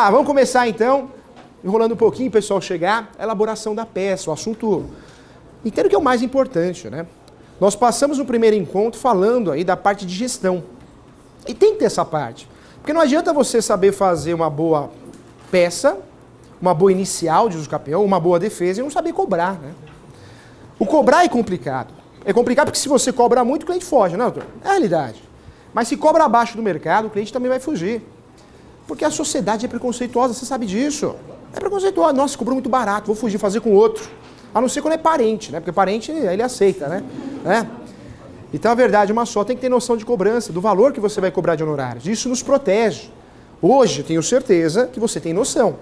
lá, vamos começar então, enrolando um pouquinho, o pessoal chegar, a elaboração da peça, o assunto, entendo que é o mais importante, né? Nós passamos no primeiro encontro falando aí da parte de gestão, e tem que ter essa parte, porque não adianta você saber fazer uma boa peça, uma boa inicial de uso campeão, uma boa defesa e não saber cobrar, né? O cobrar é complicado. É complicado porque se você cobra muito, o cliente foge, né, doutor? É a realidade. Mas se cobra abaixo do mercado, o cliente também vai fugir. Porque a sociedade é preconceituosa, você sabe disso. É preconceituosa. Nossa, cobrou muito barato, vou fugir, fazer com outro. A não ser quando é parente, né? Porque parente, ele aceita, né? Então a verdade é uma só, tem que ter noção de cobrança, do valor que você vai cobrar de honorários. Isso nos protege. Hoje, eu tenho certeza que você tem noção.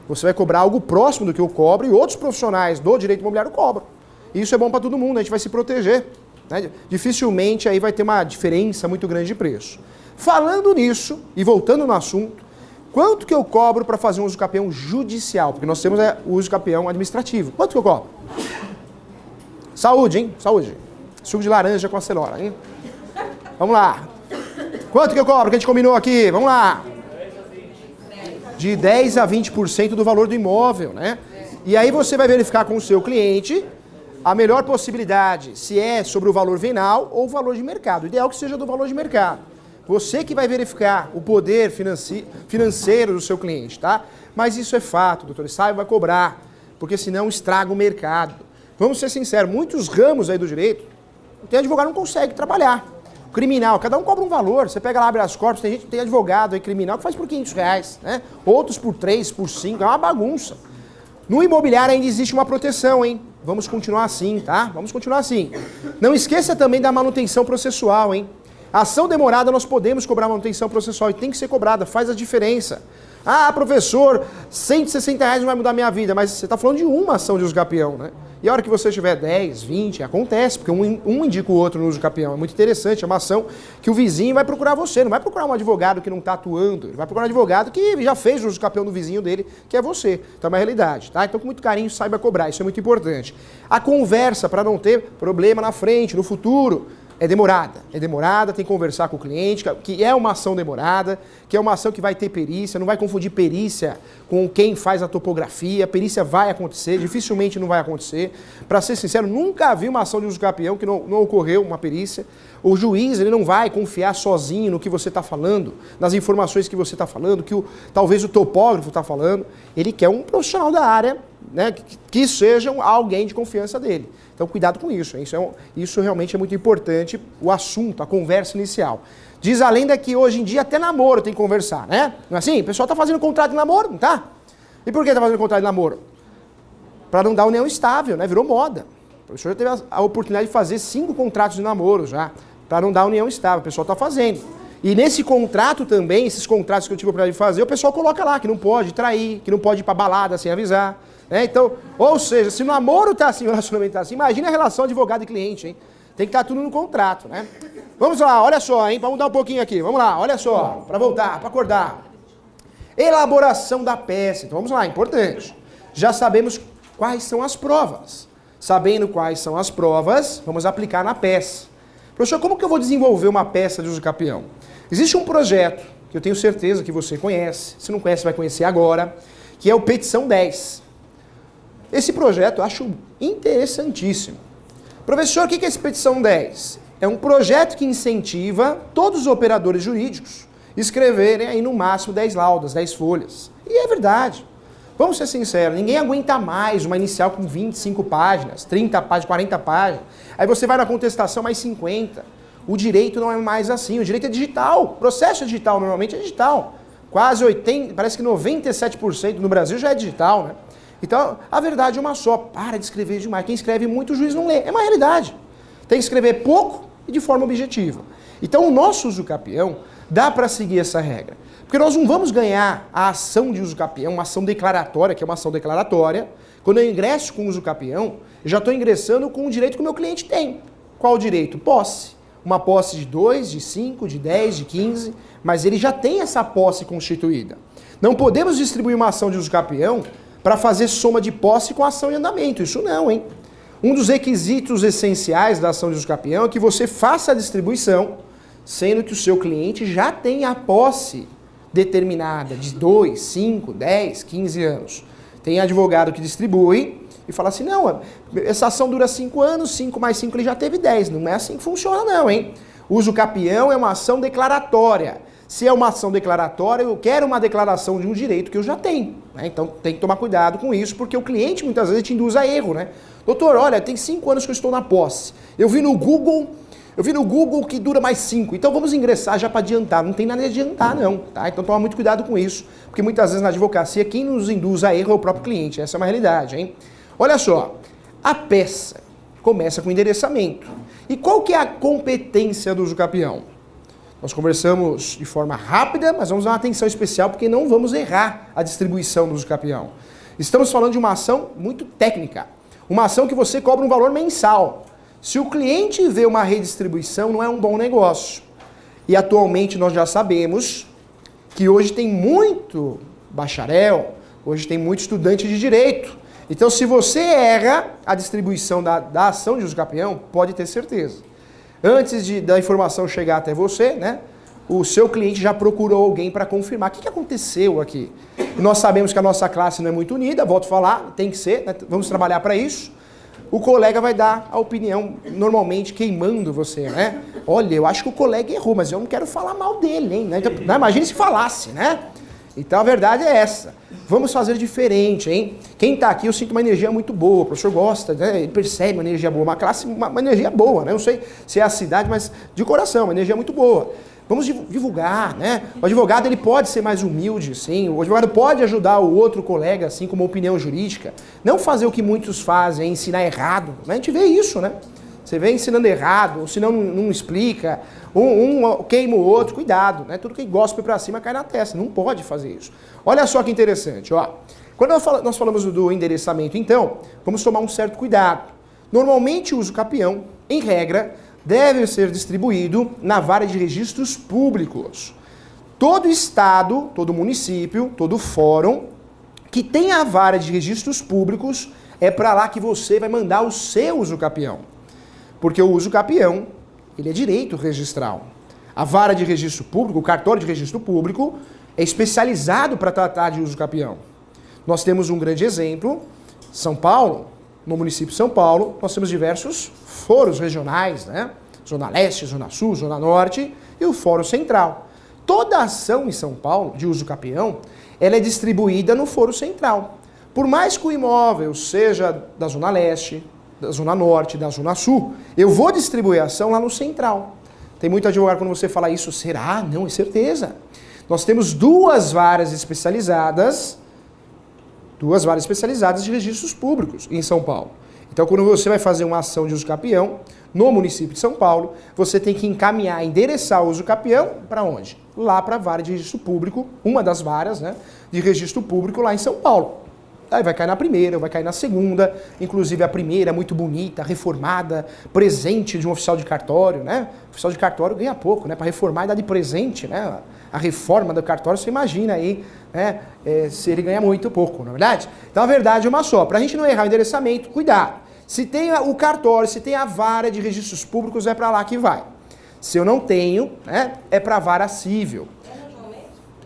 Você vai cobrar algo próximo do que eu cobro e outros profissionais do direito imobiliário cobram. E isso é bom para todo mundo, a gente vai se proteger. Né? Dificilmente aí vai ter uma diferença muito grande de preço. Falando nisso, e voltando no assunto, quanto que eu cobro para fazer um uso campeão judicial? Porque nós temos o uso campeão administrativo. Quanto que eu cobro? Saúde, hein? Saúde. Suco de laranja com acelora, hein? Vamos lá. Quanto que eu cobro que a gente combinou aqui? Vamos lá. De 10 a 20% do valor do imóvel, né? E aí você vai verificar com o seu cliente a melhor possibilidade, se é sobre o valor venal ou o valor de mercado. O ideal é que seja do valor de mercado. Você que vai verificar o poder financeiro do seu cliente, tá? Mas isso é fato, doutor, sabe, vai cobrar, porque senão estraga o mercado. Vamos ser sinceros, muitos ramos aí do direito, tem advogado que não consegue trabalhar. Criminal, cada um cobra um valor, você pega lá, abre as corpos, tem advogado aí criminal que faz por R$500, né? Outros por 3, por 5, é uma bagunça. No imobiliário ainda existe uma proteção, hein? Vamos continuar assim, tá? Vamos continuar assim. Não esqueça também da manutenção processual, hein? A ação demorada nós podemos cobrar manutenção processual e tem que ser cobrada, faz a diferença. Ah, professor, R$160 não vai mudar a minha vida, mas você está falando de uma ação de uso campeão, né? E a hora que você tiver 10, 20, acontece, porque um indica o outro no uso campeão. É muito interessante, é uma ação que o vizinho vai procurar você, não vai procurar um advogado que não está atuando, ele vai procurar um advogado que já fez o uso campeão do vizinho dele, que é você. Então é uma realidade, tá? Então com muito carinho saiba cobrar, isso é muito importante. A conversa, para não ter problema na frente, no futuro, é demorada, tem que conversar com o cliente, que é uma ação demorada, que é uma ação que vai ter perícia, não vai confundir perícia com quem faz a topografia, perícia vai acontecer, dificilmente não vai acontecer. Para ser sincero, nunca vi uma ação de uso campeão que não ocorreu uma perícia. O juiz ele não vai confiar sozinho no que você está falando, nas informações que você está falando, que talvez o topógrafo está falando. Ele quer um profissional da área, né, que seja alguém de confiança dele. Então, cuidado com isso. Isso realmente é muito importante, o assunto, a conversa inicial. Diz a lenda que hoje em dia até namoro tem que conversar, né? Não é assim? O pessoal está fazendo contrato de namoro, não tá? E por que está fazendo contrato de namoro? Para não dar união estável, né? Virou moda. O professor já teve a oportunidade de fazer 5 contratos de namoro já, para não dar união estável. O pessoal está fazendo. E nesse contrato também, esses contratos que eu tive a oportunidade de fazer, o pessoal coloca lá que não pode trair, que não pode ir para balada sem avisar. Então, ou seja, se o namoro está assim, o relacionamento está assim, imagina a relação advogado e cliente, hein? Tem que estar tudo no contrato, né? Vamos lá, olha só, hein? Vamos mudar um pouquinho aqui. Vamos lá, olha só, para voltar, para acordar. Elaboração da peça. Então vamos lá, importante. Já sabemos quais são as provas. Sabendo quais são as provas, vamos aplicar na peça. Professor, como que eu vou desenvolver uma peça de uso campeão? Existe um projeto, que eu tenho certeza que você conhece, se não conhece vai conhecer agora, que é o Petição 10. Esse projeto eu acho interessantíssimo. Professor, o que é esse Petição 10? É um projeto que incentiva todos os operadores jurídicos escreverem aí no máximo 10 laudas, 10 folhas. E é verdade. Vamos ser sinceros, ninguém aguenta mais uma inicial com 25 páginas, 30 páginas, 40 páginas. Aí você vai na contestação mais 50. O direito não é mais assim, o direito é digital. O processo digital normalmente é digital. Quase 80, parece que 97% no Brasil já é digital, né? Então, a verdade é uma só, para de escrever demais. Quem escreve muito, o juiz não lê. É uma realidade. Tem que escrever pouco e de forma objetiva. Então, o nosso uso campeão dá para seguir essa regra. Porque nós não vamos ganhar a ação de uso campeão, uma ação declaratória, que é uma ação declaratória. Quando eu ingresso com uso campeão, eu já estou ingressando com o direito que o meu cliente tem. Qual o direito? Posse. Uma posse de 2, de 5, de 10, de 15, mas ele já tem essa posse constituída. Não podemos distribuir uma ação de uso campeão para fazer soma de posse com ação em andamento. Isso não, hein? Um dos requisitos essenciais da ação de uso campeão é que você faça a distribuição, sendo que o seu cliente já tem a posse determinada de 2, 5, 10, 15 anos. Tem advogado que distribui e fala assim, não, essa ação dura 5 anos, 5 mais 5 ele já teve 10. Não é assim que funciona não, hein? Uso capião é uma ação declaratória. Se é uma ação declaratória, eu quero uma declaração de um direito que eu já tenho. Né? Então tem que tomar cuidado com isso, porque o cliente muitas vezes te induz a erro, né? Doutor, olha, tem 5 anos que eu estou na posse. Eu vi no Google que dura mais 5. Então vamos ingressar já para adiantar. Não tem nada de adiantar, não. Tá? Então toma muito cuidado com isso, porque muitas vezes na advocacia quem nos induz a erro é o próprio cliente. Essa é uma realidade, hein? Olha só, a peça começa com endereçamento. E qual que é a competência do uso capião? Nós conversamos de forma rápida, mas vamos dar uma atenção especial porque não vamos errar a distribuição do uso capião. Estamos falando de uma ação muito técnica. Uma ação que você cobra um valor mensal. Se o cliente vê uma redistribuição, não é um bom negócio. E atualmente nós já sabemos que hoje tem muito bacharel, hoje tem muito estudante de direito. Então se você erra a distribuição da ação de uso capião, pode ter certeza. Antes da informação chegar até você, né, o seu cliente já procurou alguém para confirmar. O que aconteceu aqui? Nós sabemos que a nossa classe não é muito unida, volto a falar, tem que ser, né, vamos trabalhar para isso. O colega vai dar a opinião, normalmente queimando você, né? Olha, eu acho que o colega errou, mas eu não quero falar mal dele, hein? Então, imagine se falasse, né? Então a verdade é essa. Vamos fazer diferente, hein? Quem está aqui, eu sinto uma energia muito boa. O professor gosta, né? Ele percebe uma energia boa, uma classe, uma energia boa, né? Não sei se é a cidade, mas de coração, uma energia muito boa. Vamos divulgar, né? O advogado ele pode ser mais humilde, sim. O advogado pode ajudar o outro colega, assim, como opinião jurídica. Não fazer o que muitos fazem, ensinar errado. A gente vê isso, né? Você vem ensinando errado, ou se não explica, um queima o outro, cuidado, né? Tudo que gospe pra cima cai na testa, não pode fazer isso. Olha só que interessante, ó. Quando nós falamos do endereçamento, então, vamos tomar um certo cuidado. Normalmente o uso capião, em regra, deve ser distribuído na vara de registros públicos. Todo estado, todo município, todo fórum que tem a vara de registros públicos, é para lá que você vai mandar o seu uso capião. Porque o uso capião, ele é direito registral. A vara de registro público, o cartório de registro público, é especializado para tratar de uso capião. Nós temos um grande exemplo, São Paulo, no município de São Paulo, nós temos diversos fóruns regionais, né? Zona Leste, Zona Sul, Zona Norte e o Fórum Central. Toda ação em São Paulo, de uso capião, ela é distribuída no Fórum Central. Por mais que o imóvel seja da Zona Leste, da Zona Norte, da Zona Sul, eu vou distribuir a ação lá no Central. Tem muito advogado quando você fala isso, será? Não, é certeza. Nós temos duas varas especializadas de registros públicos em São Paulo. Então, quando você vai fazer uma ação de uso capião no município de São Paulo, você tem que encaminhar, endereçar o uso capião para onde? Lá para a vara de registro público, uma das varas, né, de registro público lá em São Paulo. Aí vai cair na primeira, vai cair na segunda, inclusive a primeira é muito bonita, reformada, presente de um oficial de cartório, né? O oficial de cartório ganha pouco, né? Para reformar e dar de presente, né? A reforma do cartório, você imagina aí, né? Se ele ganha muito pouco, não é verdade? Então a verdade é uma só, para a gente não errar o endereçamento, cuidado. Se tem o cartório, se tem a vara de registros públicos, é para lá que vai. Se eu não tenho, né? É para a vara civil.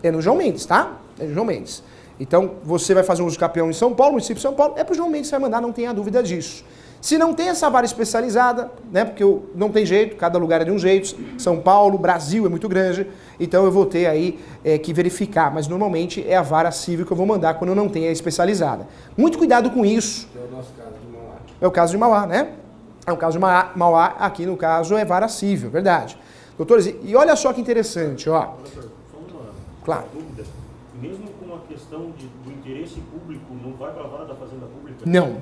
É no João Mendes, tá? É no João Mendes. Então, você vai fazer um uso capião em São Paulo, município de São Paulo, é para o João Mendes que vai mandar, não tenha dúvida disso. Se não tem essa vara especializada, né, porque não tem jeito, cada lugar é de um jeito, São Paulo, Brasil é muito grande, então eu vou ter aí que verificar, mas normalmente é a vara civil que eu vou mandar quando eu não tenho a especializada. Muito cuidado com isso. É o nosso caso de Mauá. É o caso de Mauá, né? É o caso de Mauá, aqui no caso é vara civil, verdade. Doutores, e olha só que interessante, ó. Professor, só uma claro. Dúvida. Mesmo com a questão do interesse público, não vai para a vara da Fazenda Pública? Não,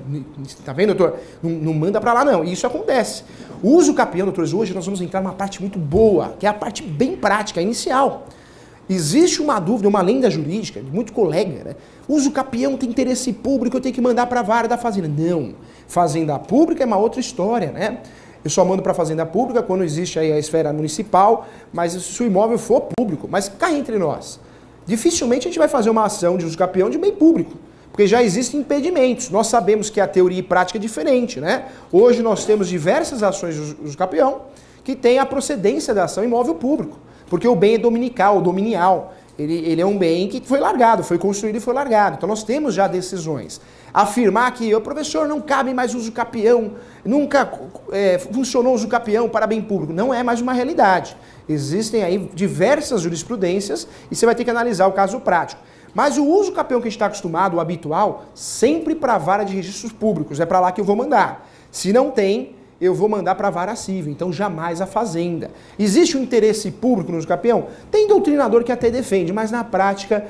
tá vendo, doutor? Não manda para lá, não. Isso acontece. O uso capião, doutores, hoje nós vamos entrar numa parte muito boa, que é a parte bem prática, inicial. Existe uma dúvida, uma lenda jurídica, de muito colega, né? Uso capião tem interesse público, eu tenho que mandar para a vara da Fazenda. Não. Fazenda Pública é uma outra história, né? Eu só mando para a Fazenda Pública quando existe aí a esfera municipal, mas se o imóvel for público. Mas cá entre nós, dificilmente a gente vai fazer uma ação de uso capião de bem público, porque já existem impedimentos. Nós sabemos que a teoria e prática é diferente, né? Hoje nós temos diversas ações de uso capião que têm a procedência da ação imóvel público, porque o bem é dominial. Ele é um bem que foi largado, foi construído e foi largado. Então nós temos já decisões. Afirmar que o professor não cabe mais uso capião, nunca funcionou uso capião para bem público, não é mais uma realidade. Existem aí diversas jurisprudências e você vai ter que analisar o caso prático. Mas o uso capião que a gente está acostumado, o habitual, sempre para a vara de registros públicos, é para lá que eu vou mandar. Se não tem, eu vou mandar para a vara civil, então jamais a fazenda. Existe um interesse público no uso capião? Tem doutrinador que até defende, mas na prática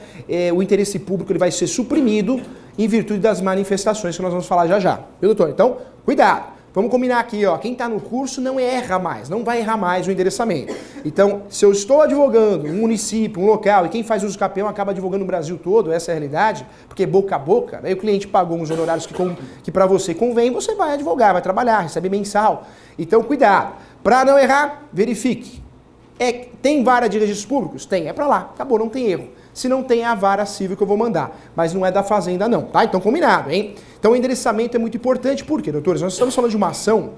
o interesse público ele vai ser suprimido em virtude das manifestações que nós vamos falar já já. Viu, doutor? Então, cuidado. Vamos combinar aqui, ó, quem está no curso não erra mais, não vai errar mais o endereçamento. Então, se eu estou advogando um município, um local, e quem faz uso capião acaba advogando no Brasil todo, essa é a realidade, porque boca a boca, aí o cliente pagou uns honorários que para você convém, você vai advogar, vai trabalhar, recebe mensal. Então, cuidado. Para não errar, verifique. Tem vara de registros públicos? Tem, é para lá, acabou, não tem erro. Se não tem, é a vara civil que eu vou mandar. Mas não é da fazenda não, tá? Então combinado, hein? Então o endereçamento é muito importante. Por quê, doutores? Nós estamos falando de uma ação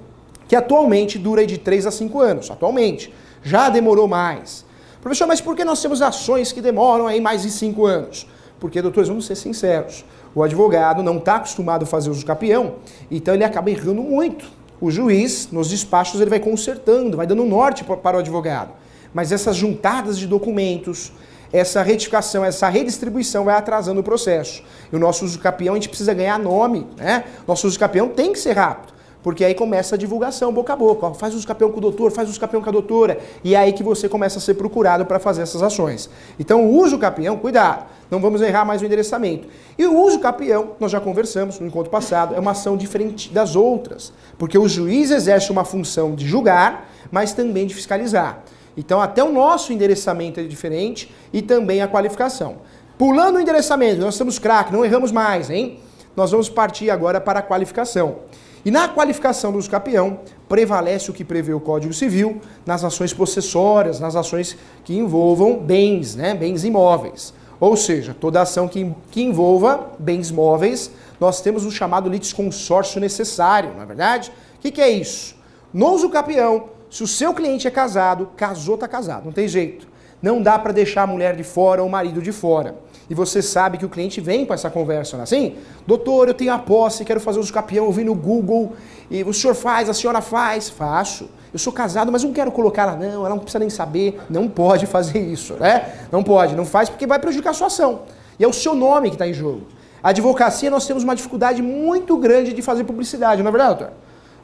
que atualmente dura de 3 a 5 anos. Atualmente. Já demorou mais. Professor, mas por que nós temos ações que demoram aí mais de 5 anos? Porque, doutores, vamos ser sinceros. O advogado não está acostumado a fazer uso capião, então ele acaba errando muito. O juiz, nos despachos, ele vai consertando, vai dando norte para o advogado. Mas essas juntadas de documentos, essa retificação, essa redistribuição vai atrasando o processo. E o nosso uso capião, a gente precisa ganhar nome, né? Nosso uso capião tem que ser rápido, porque aí começa a divulgação boca a boca. Ó, faz uso capião com o doutor, faz uso capião com a doutora. E é aí que você começa a ser procurado para fazer essas ações. Então o uso capião, cuidado, não vamos errar mais o endereçamento. E o uso capião, nós já conversamos no encontro passado, é uma ação diferente das outras, porque o juiz exerce uma função de julgar, mas também de fiscalizar. Então até o nosso endereçamento é diferente e também a qualificação. Pulando o endereçamento, nós estamos craque, não erramos mais, hein? Nós vamos partir agora para a qualificação. E na qualificação do uso capião, prevalece o que prevê o Código Civil nas ações possessórias, nas ações que envolvam bens, né? Bens imóveis. Ou seja, toda ação que envolva bens móveis, nós temos o chamado litisconsórcio necessário, não é verdade? O que é isso? No uso capião, se o seu cliente é casado, casou, tá casado, não tem jeito. Não dá para deixar a mulher de fora ou o marido de fora. E você sabe que o cliente vem com essa conversa, não é assim? Doutor, eu tenho a posse, quero fazer uso capião, eu vi no Google, e o senhor faz, a senhora faz. Faço. Eu sou casado, mas não quero colocar ela não, ela não precisa nem saber. Não pode fazer isso, né? Não pode, não faz porque vai prejudicar a sua ação. E é o seu nome que está em jogo. A advocacia, nós temos uma dificuldade muito grande de fazer publicidade, não é verdade, doutor?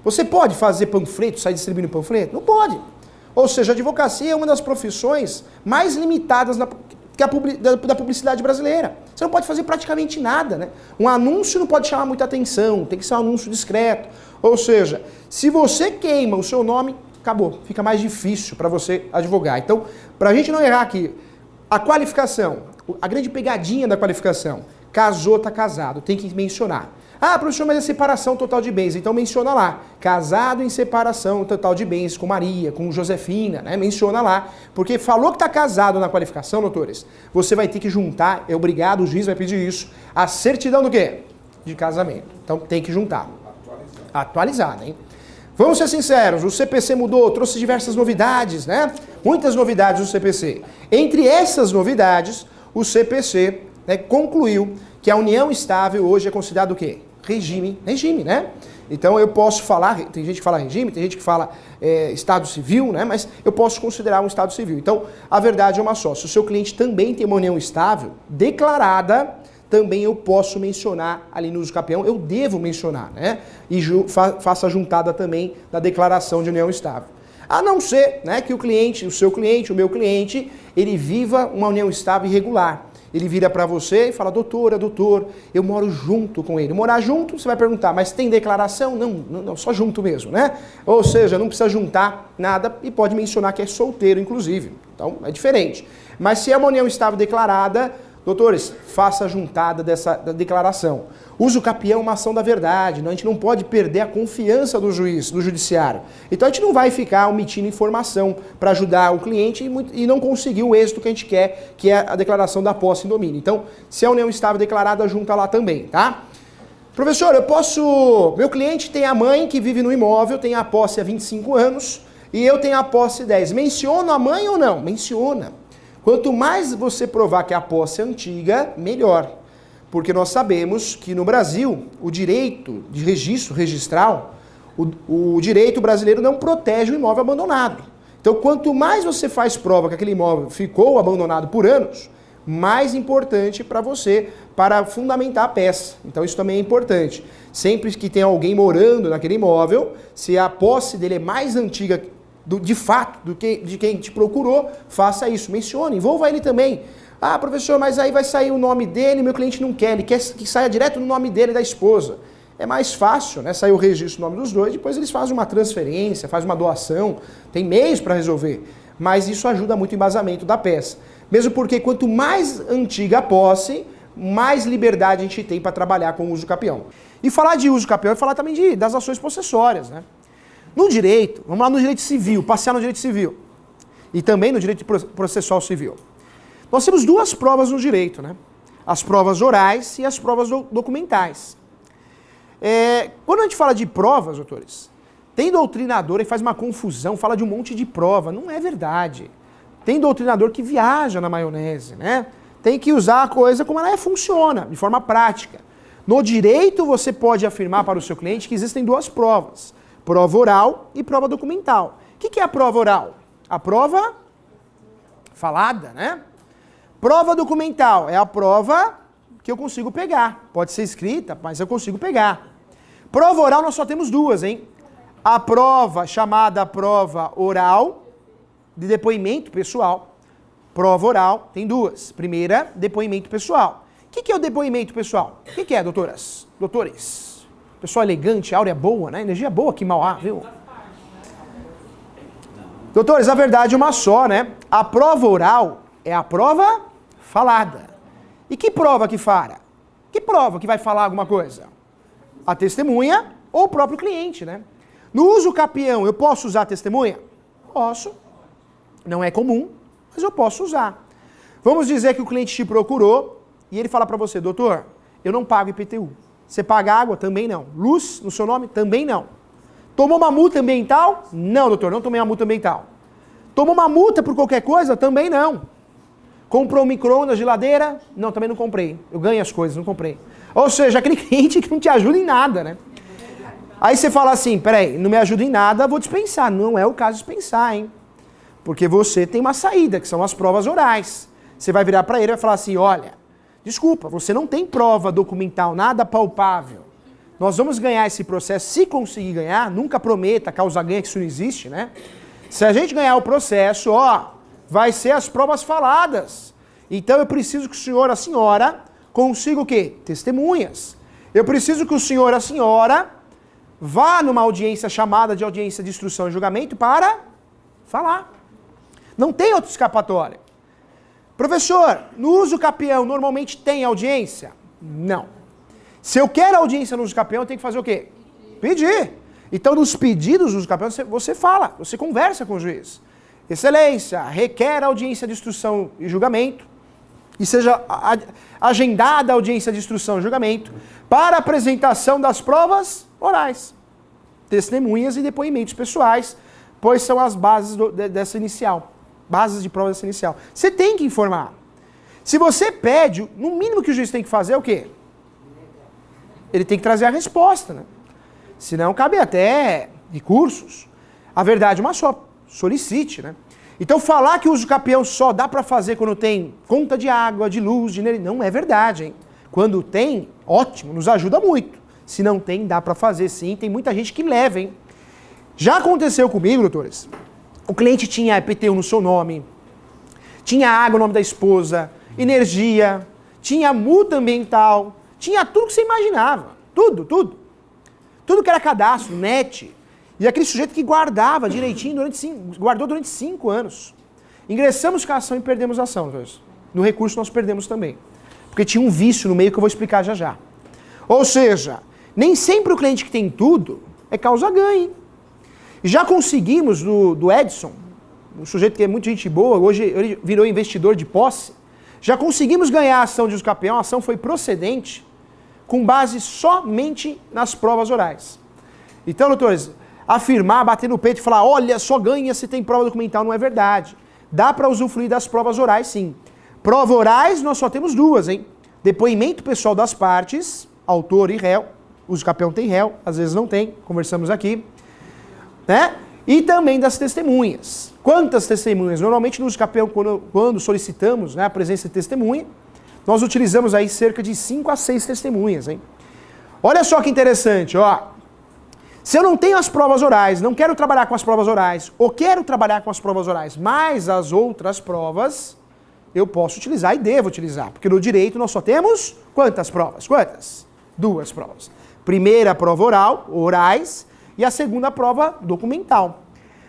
Você pode fazer panfleto, sair distribuindo panfleto? Não pode. Ou seja, a advocacia é uma das profissões mais limitadas da publicidade brasileira. Você não pode fazer praticamente nada, né? Um anúncio não pode chamar muita atenção, tem que ser um anúncio discreto. Ou seja, se você queima o seu nome, acabou. Fica mais difícil para você advogar. Então, para a gente não errar aqui, a qualificação, a grande pegadinha da qualificação, casou, tá casado, tem que mencionar. Ah, professor, mas é separação total de bens. Então menciona lá, casado em separação total de bens com Maria, com Josefina, né? Menciona lá. Porque falou que está casado na qualificação, doutores, você vai ter que juntar, é obrigado, o juiz vai pedir isso, a certidão do quê? De casamento. Então tem que juntar. Atualizada, hein? Vamos ser sinceros, o CPC mudou, trouxe diversas novidades, né? Muitas novidades do CPC. Entre essas novidades, o CPC, né, concluiu que a união estável hoje é considerado o quê? Regime, né? Então eu posso falar, tem gente que fala regime, tem gente que fala estado civil, né? Mas eu posso considerar um estado civil. Então a verdade é uma só, se o seu cliente também tem uma união estável declarada, também eu posso mencionar ali no uso capião, eu devo mencionar, né? E faça a juntada também da declaração de união estável. A não ser, né, que o cliente, o seu cliente, o meu cliente, ele viva uma união estável e regular. Ele vira para você e fala, doutora, doutor, eu moro junto com ele. Morar junto, você vai perguntar, mas tem declaração? Não, só junto mesmo, né? Ou seja, não precisa juntar nada e pode mencionar que é solteiro, inclusive. Então, é diferente. Mas se é uma união estável declarada, doutores, faça a juntada da declaração. Uso capião é uma ação da verdade, a gente não pode perder a confiança do juiz, do judiciário. Então a gente não vai ficar omitindo informação para ajudar o cliente e não conseguir o êxito que a gente quer, que é a declaração da posse em domínio. Então, se a união estável declarada, junta lá também, tá? Professor, meu cliente tem a mãe que vive no imóvel, tem a posse há 25 anos e eu tenho a posse 10. Menciona a mãe ou não? Menciona. Quanto mais você provar que a posse é antiga, melhor. Porque nós sabemos que no Brasil, o direito de registro registral, o direito brasileiro não protege o imóvel abandonado. Então, quanto mais você faz prova que aquele imóvel ficou abandonado por anos, mais importante para você, para fundamentar a peça. Então, isso também é importante. Sempre que tem alguém morando naquele imóvel, se a posse dele é mais antiga de fato do que de quem te procurou, faça isso. Mencione, envolva ele também. Ah, professor, mas aí vai sair o nome dele, meu cliente não quer, ele quer que saia direto no nome dele e da esposa. É mais fácil, né? Sair o registro do nome dos dois, depois eles fazem uma transferência, fazem uma doação, tem meios para resolver. Mas isso ajuda muito o embasamento da peça. Mesmo porque quanto mais antiga a posse, mais liberdade a gente tem para trabalhar com o uso capião. E falar de uso capião é falar também das ações possessórias, né? No direito, vamos lá no direito civil, passear no direito civil. E também no direito processual civil. Nós temos duas provas no direito, né? As provas orais e as provas documentais. Quando a gente fala de provas, doutores, tem doutrinador e faz uma confusão, fala de um monte de prova. Não é verdade. Tem doutrinador que viaja na maionese, né? Tem que usar a coisa como ela funciona, de forma prática. No direito, você pode afirmar para o seu cliente que existem duas provas. Prova oral e prova documental. O que é a prova oral? A prova falada, né? Prova documental é a prova que eu consigo pegar. Pode ser escrita, mas eu consigo pegar. Prova oral nós só temos duas, hein? A prova chamada prova oral, de depoimento pessoal. Prova oral tem duas. Primeira, depoimento pessoal. O que é o depoimento pessoal? O que é, doutoras? Doutores? Pessoal elegante, áurea boa, né? Energia boa, que mal há, viu? Doutores, a verdade é uma só, né? A prova oral é a prova falada. E que prova que fala? Que prova que vai falar alguma coisa? A testemunha ou o próprio cliente, né? No uso capião, eu posso usar a testemunha? Posso. Não é comum, mas eu posso usar. Vamos dizer que o cliente te procurou e ele fala para você, doutor, eu não pago IPTU. Você paga água? Também não. Luz no seu nome? Também não. Tomou uma multa ambiental? Não, doutor, não tomei uma multa ambiental. Tomou uma multa por qualquer coisa? Também não. Comprou um micro-ondas, geladeira? Não, também não comprei. Eu ganho as coisas, não comprei. Ou seja, aquele cliente que não te ajuda em nada, né? Aí você fala assim, peraí, não me ajuda em nada, vou dispensar. Não é o caso de dispensar, hein? Porque você tem uma saída, que são as provas orais. Você vai virar para ele e vai falar assim, olha, desculpa, você não tem prova documental, nada palpável. Nós vamos ganhar esse processo, se conseguir ganhar, nunca prometa, causa-ganha, que isso não existe, né? Se a gente ganhar o processo, ó, vai ser as provas faladas. Então eu preciso que o senhor, a senhora, consiga o quê? Testemunhas. Eu preciso que o senhor, a senhora, vá numa audiência chamada de audiência de instrução e julgamento para falar. Não tem outra escapatória. Professor, no uso capião normalmente tem audiência? Não. Se eu quero audiência no uso capião, eu tenho que fazer o quê? Pedir. Então, nos pedidos do uso capião, você fala, você conversa com o juiz. Excelência, requer audiência de instrução e julgamento, e seja agendada a audiência de instrução e julgamento para apresentação das provas orais, testemunhas e depoimentos pessoais, pois são as bases dessa inicial, bases de prova dessa inicial. Você tem que informar. Se você pede, no mínimo que o juiz tem que fazer é o quê? Ele tem que trazer a resposta, né? Senão cabe até recursos. A verdade é uma só. Solicite, né? Então falar que o uso capião só dá para fazer quando tem conta de água, de luz, de energia, não é verdade, hein? Quando tem, ótimo, nos ajuda muito. Se não tem, dá para fazer sim, tem muita gente que leva, hein? Já aconteceu comigo, doutores, o cliente tinha IPTU no seu nome, tinha água no nome da esposa, energia, tinha multa ambiental, tinha tudo que você imaginava, tudo. Tudo que era cadastro, net. E aquele sujeito que guardava direitinho, guardou durante 5 anos. Ingressamos com a ação e perdemos a ação. No recurso nós perdemos também. Porque tinha um vício no meio que eu vou explicar já já. Ou seja, nem sempre o cliente que tem tudo é causa-ganho. E já conseguimos do Edson, um sujeito que é muito gente boa, hoje ele virou investidor de posse, já conseguimos ganhar a ação de uso capião, a ação foi procedente, com base somente nas provas orais. Então, doutores, afirmar, bater no peito e falar, olha, só ganha se tem prova documental, não é verdade. dá para usufruir das provas orais, sim. Prova orais nós só temos duas, hein? Depoimento pessoal das partes, autor e réu. Uso capião tem réu, às vezes não tem, conversamos aqui. Né? E também das testemunhas. Quantas testemunhas? Normalmente no uso capião, quando solicitamos, né, a presença de testemunha, nós utilizamos aí cerca de 5 a 6 testemunhas, hein? Olha só que interessante, ó. Se eu não tenho as provas orais, não quero trabalhar com as provas orais, ou quero trabalhar com as provas orais, mais as outras provas, eu posso utilizar e devo utilizar. Porque no direito nós só temos quantas provas? Quantas? 2 provas. Primeira prova oral, orais, e a segunda prova documental.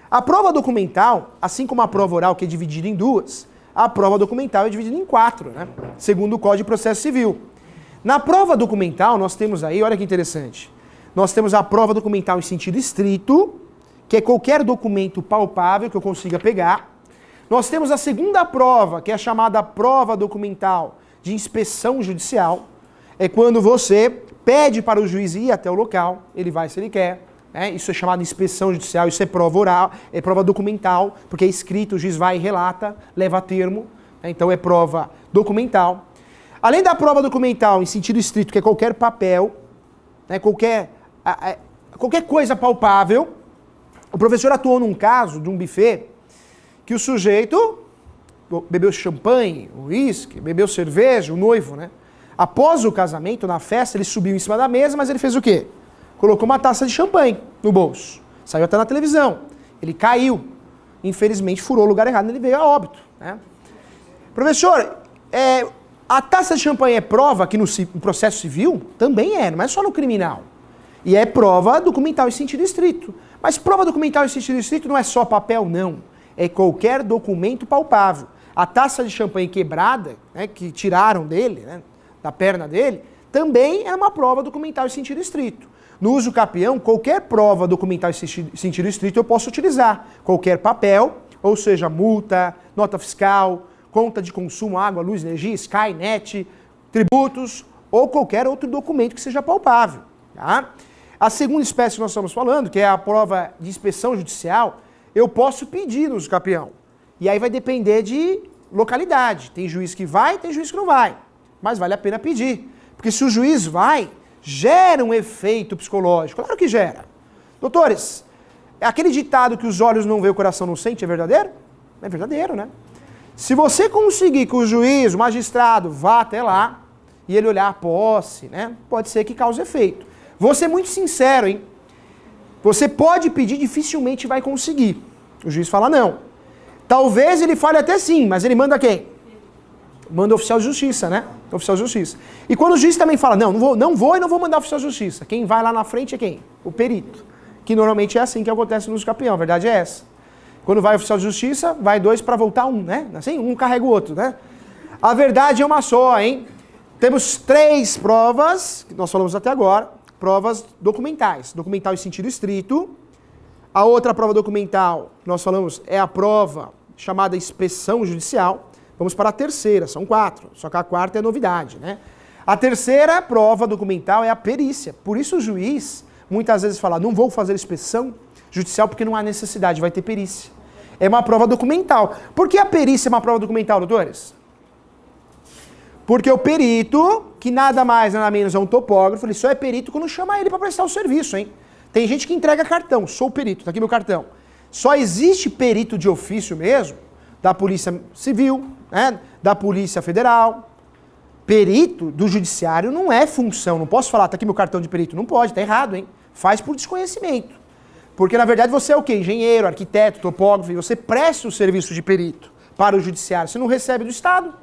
A prova documental, assim como a prova oral que é dividida em 2, a prova documental é dividida em 4, né? Segundo o Código de Processo Civil. Na prova documental nós temos aí, olha que interessante, nós temos a prova documental em sentido estrito, que é qualquer documento palpável que eu consiga pegar. Nós temos a segunda prova, que é a chamada prova documental de inspeção judicial. É quando você pede para o juiz ir até o local, ele vai se ele quer. Isso é chamado de inspeção judicial, isso é prova oral, é prova documental, porque é escrito, o juiz vai e relata, leva a termo. Então é prova documental. Além da prova documental em sentido estrito, que é qualquer papel, né, qualquer coisa palpável, o professor atuou num caso de um buffet que o sujeito bebeu champanhe, uísque, bebeu cerveja, o noivo, né? Após o casamento, na festa, ele subiu em cima da mesa, mas ele fez o quê? Colocou uma taça de champanhe no bolso. Saiu até na televisão. Ele caiu. Infelizmente, furou o lugar errado e ele veio a óbito, né? Professor, a taça de champanhe é prova aqui no processo civil? Também é, não é só no criminal. E é prova documental em sentido estrito. Mas prova documental em sentido estrito não é só papel, não. É qualquer documento palpável. A taça de champanhe quebrada, né, que tiraram dele, né, da perna dele, também é uma prova documental em sentido estrito. No uso capião, qualquer prova documental em sentido estrito eu posso utilizar. Qualquer papel, ou seja, multa, nota fiscal, conta de consumo, água, luz, energia, Sky, net, tributos, ou qualquer outro documento que seja palpável. Tá? A segunda espécie que nós estamos falando, que é a prova de inspeção judicial, eu posso pedir no uso capião. E aí vai depender de localidade. Tem juiz que vai, tem juiz que não vai. Mas vale a pena pedir. Porque se o juiz vai, gera um efeito psicológico. Claro que gera. Doutores, aquele ditado que os olhos não veem, o coração não sente, é verdadeiro? É verdadeiro, né? Se você conseguir que o juiz, o magistrado, vá até lá e ele olhar a posse, né? Pode ser que cause efeito. Vou ser muito sincero, hein? Você pode pedir, dificilmente vai conseguir. O juiz fala não. Talvez ele fale até sim, mas ele manda quem? Manda o oficial de justiça, né? O oficial de justiça. E quando o juiz também fala, não vou e não vou mandar o oficial de justiça. Quem vai lá na frente é quem? O perito. Que normalmente é assim que acontece no uso capião, a verdade é essa. Quando vai o oficial de justiça, vai 2 para voltar 1, né? Assim, um carrega o outro, né? A verdade é uma só, hein? Temos 3 provas, que nós falamos até agora, provas documentais. Documental em sentido estrito. A outra prova documental, que nós falamos, é a prova chamada inspeção judicial. Vamos para a terceira, são 4, só que a quarta é novidade, né? A terceira prova documental é a perícia. Por isso o juiz muitas vezes fala, não vou fazer inspeção judicial porque não há necessidade, vai ter perícia. É uma prova documental. Por que a perícia é uma prova documental, doutores? Porque o perito, que nada mais, nada menos é um topógrafo, ele só é perito quando chama ele para prestar o serviço, hein? Tem gente que entrega cartão, sou perito, tá aqui meu cartão. Só existe perito de ofício mesmo, da Polícia Civil, né? Da Polícia Federal. Perito do judiciário não é função, não posso falar, tá aqui meu cartão de perito, não pode, tá errado, hein? Faz por desconhecimento. Porque na verdade você é o quê? Engenheiro, arquiteto, topógrafo, e você presta o serviço de perito para o judiciário, você não recebe do Estado.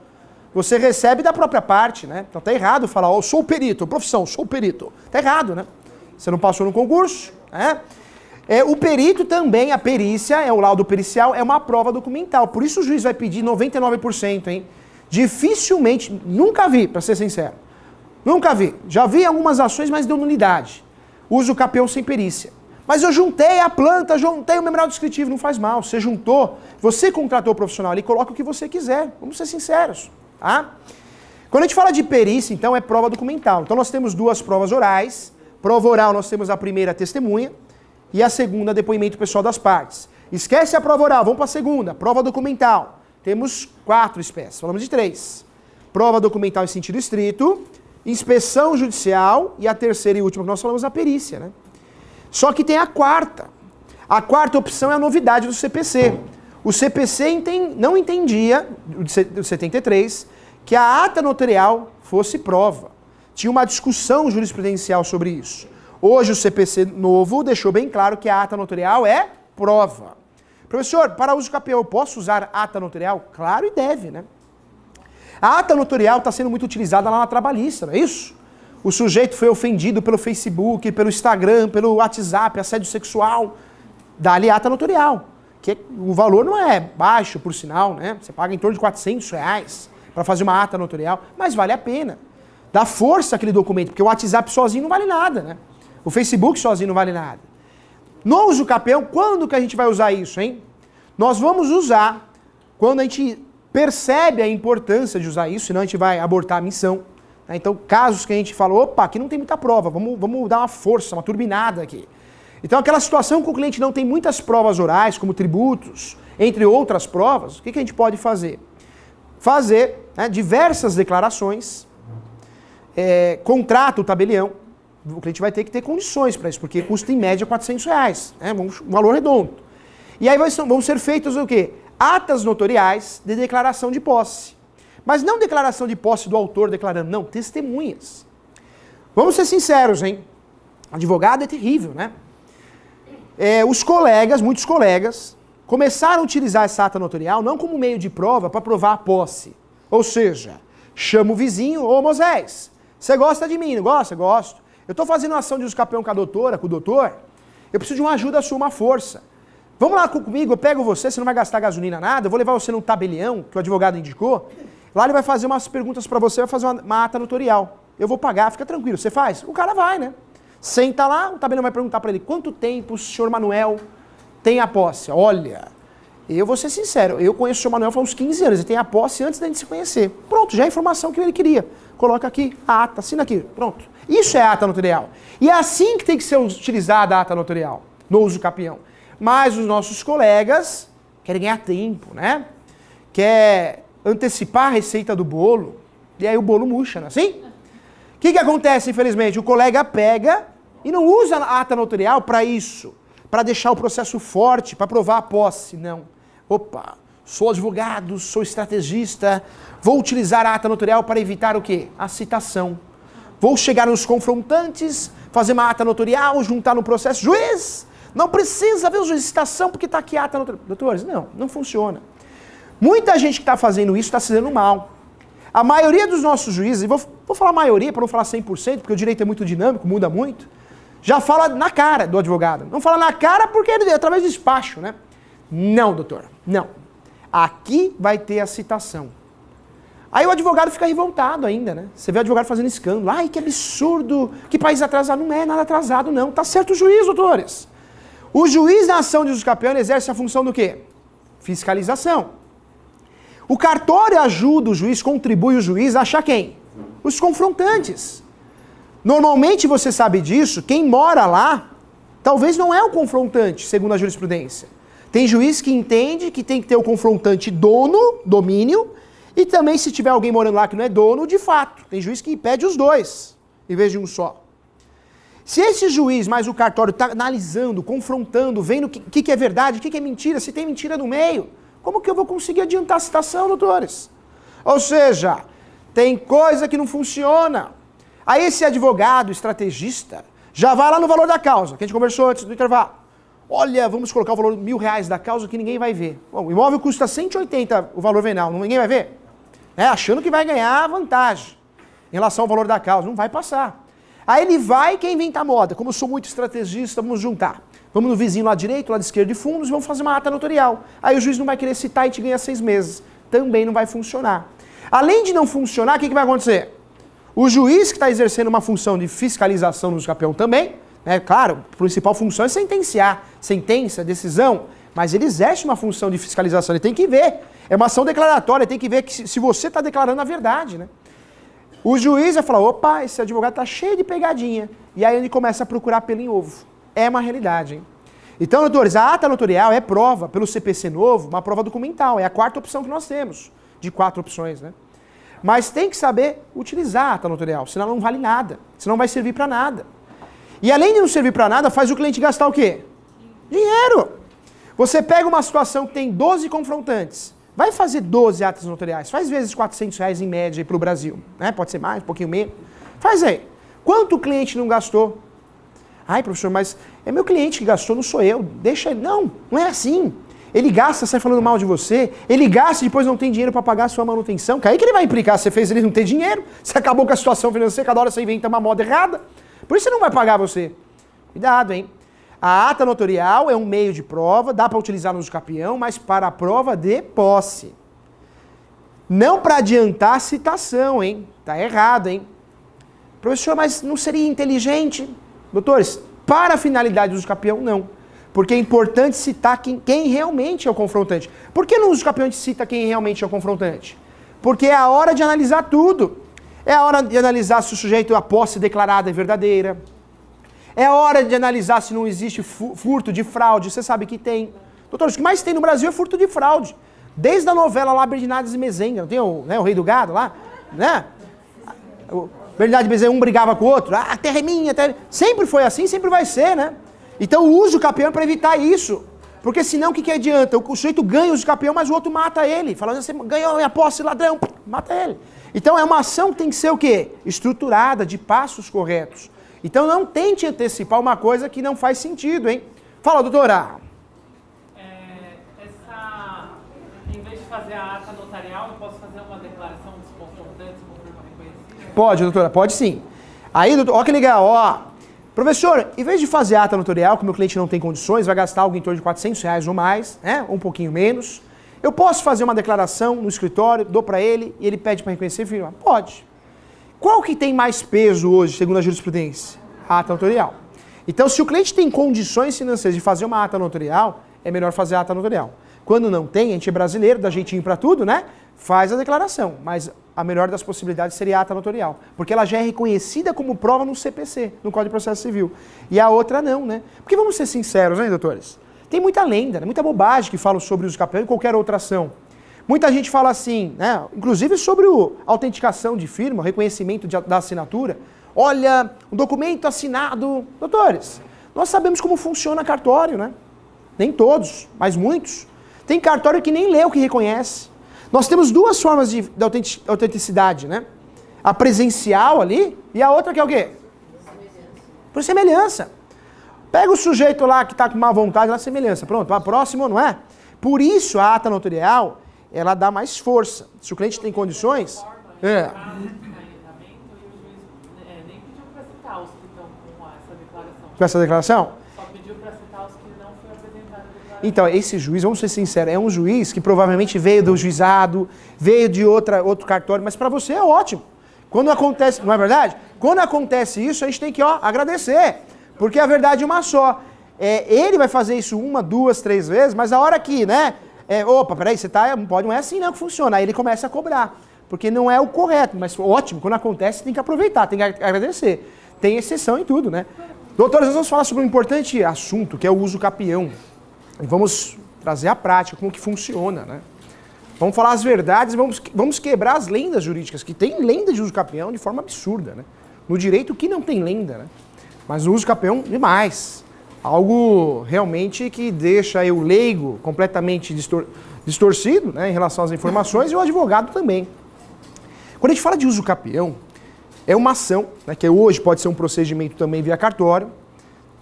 Você recebe da própria parte, né? Então tá errado falar, ó, sou perito, profissão, sou perito. Tá errado, né? Você não passou no concurso, né? O perito também, a perícia, é o laudo pericial, é uma prova documental. Por isso o juiz vai pedir 99%, hein? Dificilmente, nunca vi, para ser sincero. Nunca vi. Já vi algumas ações, mas deu nulidade. Uso o capião sem perícia. Mas eu juntei a planta, juntei o memorial descritivo, não faz mal. Você juntou, você contratou o profissional ali, coloca o que você quiser. Vamos ser sinceros. Tá? Quando a gente fala de perícia, então, é prova documental. Então nós temos 2 provas orais. Prova oral nós temos a primeira testemunha e a segunda depoimento pessoal das partes. Esquece a prova oral, vamos para a segunda. Prova documental. Temos 4 espécies, falamos de 3. Prova documental em sentido estrito, inspeção judicial e a terceira e última que nós falamos, a perícia, né? Só que tem a quarta. A quarta opção é a novidade do CPC. O CPC não entendia, do 73, que a ata notarial fosse prova. Tinha uma discussão jurisprudencial sobre isso. Hoje o CPC novo deixou bem claro que a ata notarial é prova. Professor, para uso capião, eu posso usar ata notarial? Claro, e deve, né? A ata notarial está sendo muito utilizada lá na trabalhista, não é isso? O sujeito foi ofendido pelo Facebook, pelo Instagram, pelo WhatsApp, assédio sexual. Dá-lhe ata notarial. Que o valor não é baixo, por sinal, né? Você paga em torno de R$400 para fazer uma ata notarial, mas vale a pena. Dá força àquele documento, porque o WhatsApp sozinho não vale nada, né? O Facebook sozinho não vale nada. No uso capião, quando que a gente vai usar isso, hein? Nós vamos usar quando a gente percebe a importância de usar isso, senão a gente vai abortar a missão. Né? Então, casos que a gente fala, opa, aqui não tem muita prova, vamos dar uma força, uma turbinada aqui. Então, aquela situação que o cliente não tem muitas provas orais, como tributos, entre outras provas, o que a gente pode fazer? Fazer, né, diversas declarações, contrato o tabelião, o cliente vai ter que ter condições para isso, porque custa em média R$400, né, um valor redondo. E aí vão ser feitos o quê? Atas notoriais de declaração de posse. Mas não declaração de posse do autor declarando, não, testemunhas. Vamos ser sinceros, hein? Advogado é terrível, né? Muitos colegas, começaram a utilizar essa ata notarial não como meio de prova para provar a posse. Ou seja, chama o vizinho, ô Moisés, você gosta de mim, não gosta? Gosto. Eu estou fazendo uma ação de uso capião com a doutora, com o doutor, eu preciso de uma ajuda sua, uma força. Vamos lá comigo, eu pego você não vai gastar gasolina nada, eu vou levar você num tabelião, que o advogado indicou, lá ele vai fazer umas perguntas para você, vai fazer uma ata notarial. Eu vou pagar, fica tranquilo, você faz? O cara vai, né? Senta lá, o tabelião vai perguntar para ele, quanto tempo o senhor Manuel tem a posse? Olha, eu vou ser sincero, eu conheço o senhor Manuel há uns 15 anos, ele tem a posse antes da gente se conhecer. Pronto, já é a informação que ele queria. Coloca aqui, a ata, assina aqui, pronto. Isso é a ata notarial. E é assim que tem que ser utilizada a ata notarial, no uso capião. Mas os nossos colegas querem ganhar tempo, né? Quer antecipar a receita do bolo, e aí o bolo murcha, não é assim? O que acontece, infelizmente? O colega pega e não usa a ata notarial para isso, para deixar o processo forte, para provar a posse. Não. Opa, sou advogado, sou estrategista, vou utilizar a ata notarial para evitar o quê? A citação. Vou chegar nos confrontantes, fazer uma ata notarial, juntar no processo. Juiz, não precisa ver o juiz de citação porque está aqui a ata notarial. Doutores, não funciona. Muita gente que está fazendo isso está se dando mal. A maioria dos nossos juízes, e vou falar maioria para não falar 100%, porque o direito é muito dinâmico, muda muito, já fala na cara do advogado. Não fala na cara porque ele é através do despacho, né? Não, doutor, não. Aqui vai ter a citação. Aí o advogado fica revoltado ainda, né? Você vê o advogado fazendo escândalo. Ai, que absurdo, que país atrasado. Não é nada atrasado, não. Tá certo o juiz, doutores. O juiz na ação de uso capião exerce a função do quê? Fiscalização. O cartório ajuda o juiz, contribui o juiz a achar quem? Os confrontantes. Normalmente, você sabe disso, quem mora lá, talvez não é o confrontante, segundo a jurisprudência. Tem juiz que entende que tem que ter o confrontante dono, domínio, e também se tiver alguém morando lá que não é dono, de fato. Tem juiz que pede os dois, em vez de um só. Se esse juiz mais o cartório está analisando, confrontando, vendo o que é verdade, o que é mentira, se tem mentira no meio, como que eu vou conseguir adiantar a citação, doutores? Ou seja, tem coisa que não funciona. Aí esse advogado, estrategista, já vai lá no valor da causa, que a gente conversou antes do intervalo. Olha, vamos colocar o valor de R$1.000 da causa que ninguém vai ver. Bom, o imóvel custa 180 o valor venal, ninguém vai ver? Achando que vai ganhar vantagem em relação ao valor da causa, não vai passar. Aí ele vai e quer inventar moda. Como eu sou muito estrategista, vamos juntar. Vamos no vizinho lá direito, lá esquerdo de fundos e vamos fazer uma ata notarial. Aí o juiz não vai querer citar e te ganha 6 meses. Também não vai funcionar. Além de não funcionar, o que vai acontecer? O juiz que está exercendo uma função de fiscalização no uso capião também, né? Claro, a principal função é sentenciar. Sentença, decisão, mas ele exerce uma função de fiscalização, ele tem que ver. É uma ação declaratória, ele tem que ver que se você está declarando a verdade, né? O juiz vai falar, opa, esse advogado está cheio de pegadinha. E aí ele começa a procurar pelo em ovo. É uma realidade, hein? Então, doutores, a ata notorial é prova, pelo CPC novo, uma prova documental. É a quarta opção que nós temos, de 4 opções, né? Mas tem que saber utilizar a ata notorial, senão não vale nada, senão não vai servir para nada. E além de não servir para nada, faz o cliente gastar o quê? Dinheiro. Você pega uma situação que tem 12 confrontantes, vai fazer 12 atas notoriais, faz vezes R$400 em média para o Brasil, né? Pode ser mais, um pouquinho menos. Faz aí. Quanto o cliente não gastou? Ai, professor, mas é meu cliente que gastou, não sou eu. Deixa ele. Não, não é assim. Ele gasta, sai falando mal de você, ele gasta e depois não tem dinheiro para pagar a sua manutenção, que aí que ele vai implicar, você fez ele não ter dinheiro, você acabou com a situação financeira, cada hora você inventa uma moda errada, por isso ele não vai pagar você. Cuidado, hein? A ata notorial é um meio de prova, dá para utilizar no uso capião, mas para a prova de posse. Não para adiantar a citação, hein? Tá errado, hein? Professor, mas não seria inteligente? Doutores, para a finalidade do uso capião, não. Porque é importante citar quem realmente é o confrontante. Por que no uso capião a gente cita quem realmente é o confrontante? Porque é a hora de analisar tudo. É a hora de analisar se o sujeito, a posse declarada é verdadeira. É a hora de analisar se não existe furto de fraude. Você sabe que tem. Doutores, o que mais tem no Brasil é furto de fraude. Desde a novela lá, Bernardes e Mezenga. Não tem o Rei do Gado lá? Né? O Bernardes e Mezenga, um brigava com o outro. Ah, a terra é minha, a terra é minha. Sempre foi assim, sempre vai ser, né? Então o uso capião é para evitar isso. Porque senão o que adianta? O sujeito ganha o uso capião, mas o outro mata ele. Falando, você ganhou a minha posse, ladrão, mata ele. Então é uma ação que tem que ser o quê? Estruturada, de passos corretos. Então não tente antecipar uma coisa que não faz sentido, hein? Fala, doutora. Em vez de fazer a ata notarial, eu posso fazer uma declaração dos confrontantes com firma reconhecida? Pode, doutora, pode sim. Aí, doutor, ó que legal, ó. Professor, em vez de fazer ata notorial, que o meu cliente não tem condições, vai gastar algo em torno de R$400 ou mais, né? Ou um pouquinho menos. Eu posso fazer uma declaração no escritório, dou para ele e ele pede para reconhecer e firma? Pode. Qual que tem mais peso hoje, segundo a jurisprudência? A ata notorial. Então, se o cliente tem condições financeiras de fazer uma ata notorial, é melhor fazer a ata notorial. Quando não tem, a gente é brasileiro, dá jeitinho para tudo, né? Faz a declaração, mas a melhor das possibilidades seria a ata notorial, porque ela já é reconhecida como prova no CPC, no Código de Processo Civil. E a outra não, né? Porque vamos ser sinceros, né, doutores? Tem muita lenda, muita bobagem que falam sobre o uso capião e qualquer outra ação. Muita gente fala assim, né? Inclusive sobre a autenticação de firma, o reconhecimento da assinatura. Olha, um documento assinado. Doutores, nós sabemos como funciona cartório, né? Nem todos, mas muitos. Tem cartório que nem lê o que reconhece. Nós temos duas formas de autenticidade, né? A presencial ali e a outra que é o quê? Por semelhança. Pega o sujeito lá que está com má vontade, lá semelhança. Pronto, a próxima não é? Por isso a ata notarial, ela dá mais força. Se o cliente tem condições... Nem pediu para citar os que estão com essa declaração. Com essa declaração? Só pediu para citar os que não foi apresentado a declaração. Então, esse juiz, vamos ser sinceros, é um juiz que provavelmente veio do juizado, veio de outro cartório, mas para você é ótimo. Quando acontece, não é verdade? Quando acontece isso, a gente tem que agradecer, porque a verdade é uma só. Ele vai fazer isso 1, 2, 3 vezes, mas a hora que, né? Opa, peraí, você tá, não é assim não que funciona. Aí ele começa a cobrar, porque não é o correto, mas ótimo, quando acontece tem que aproveitar, tem que agradecer. Tem exceção em tudo, né? Doutores, nós vamos falar sobre um importante assunto, que é o uso capião. E vamos trazer a prática, como que funciona, né? Vamos falar as verdades, vamos quebrar as lendas jurídicas, que tem lenda de uso capião de forma absurda, né? No direito que não tem lenda, né? Mas no uso capião, demais. Algo realmente que deixa o leigo completamente distorcido, né, em relação às informações e o advogado também. Quando a gente fala de uso capião, é uma ação, né, que hoje pode ser um procedimento também via cartório,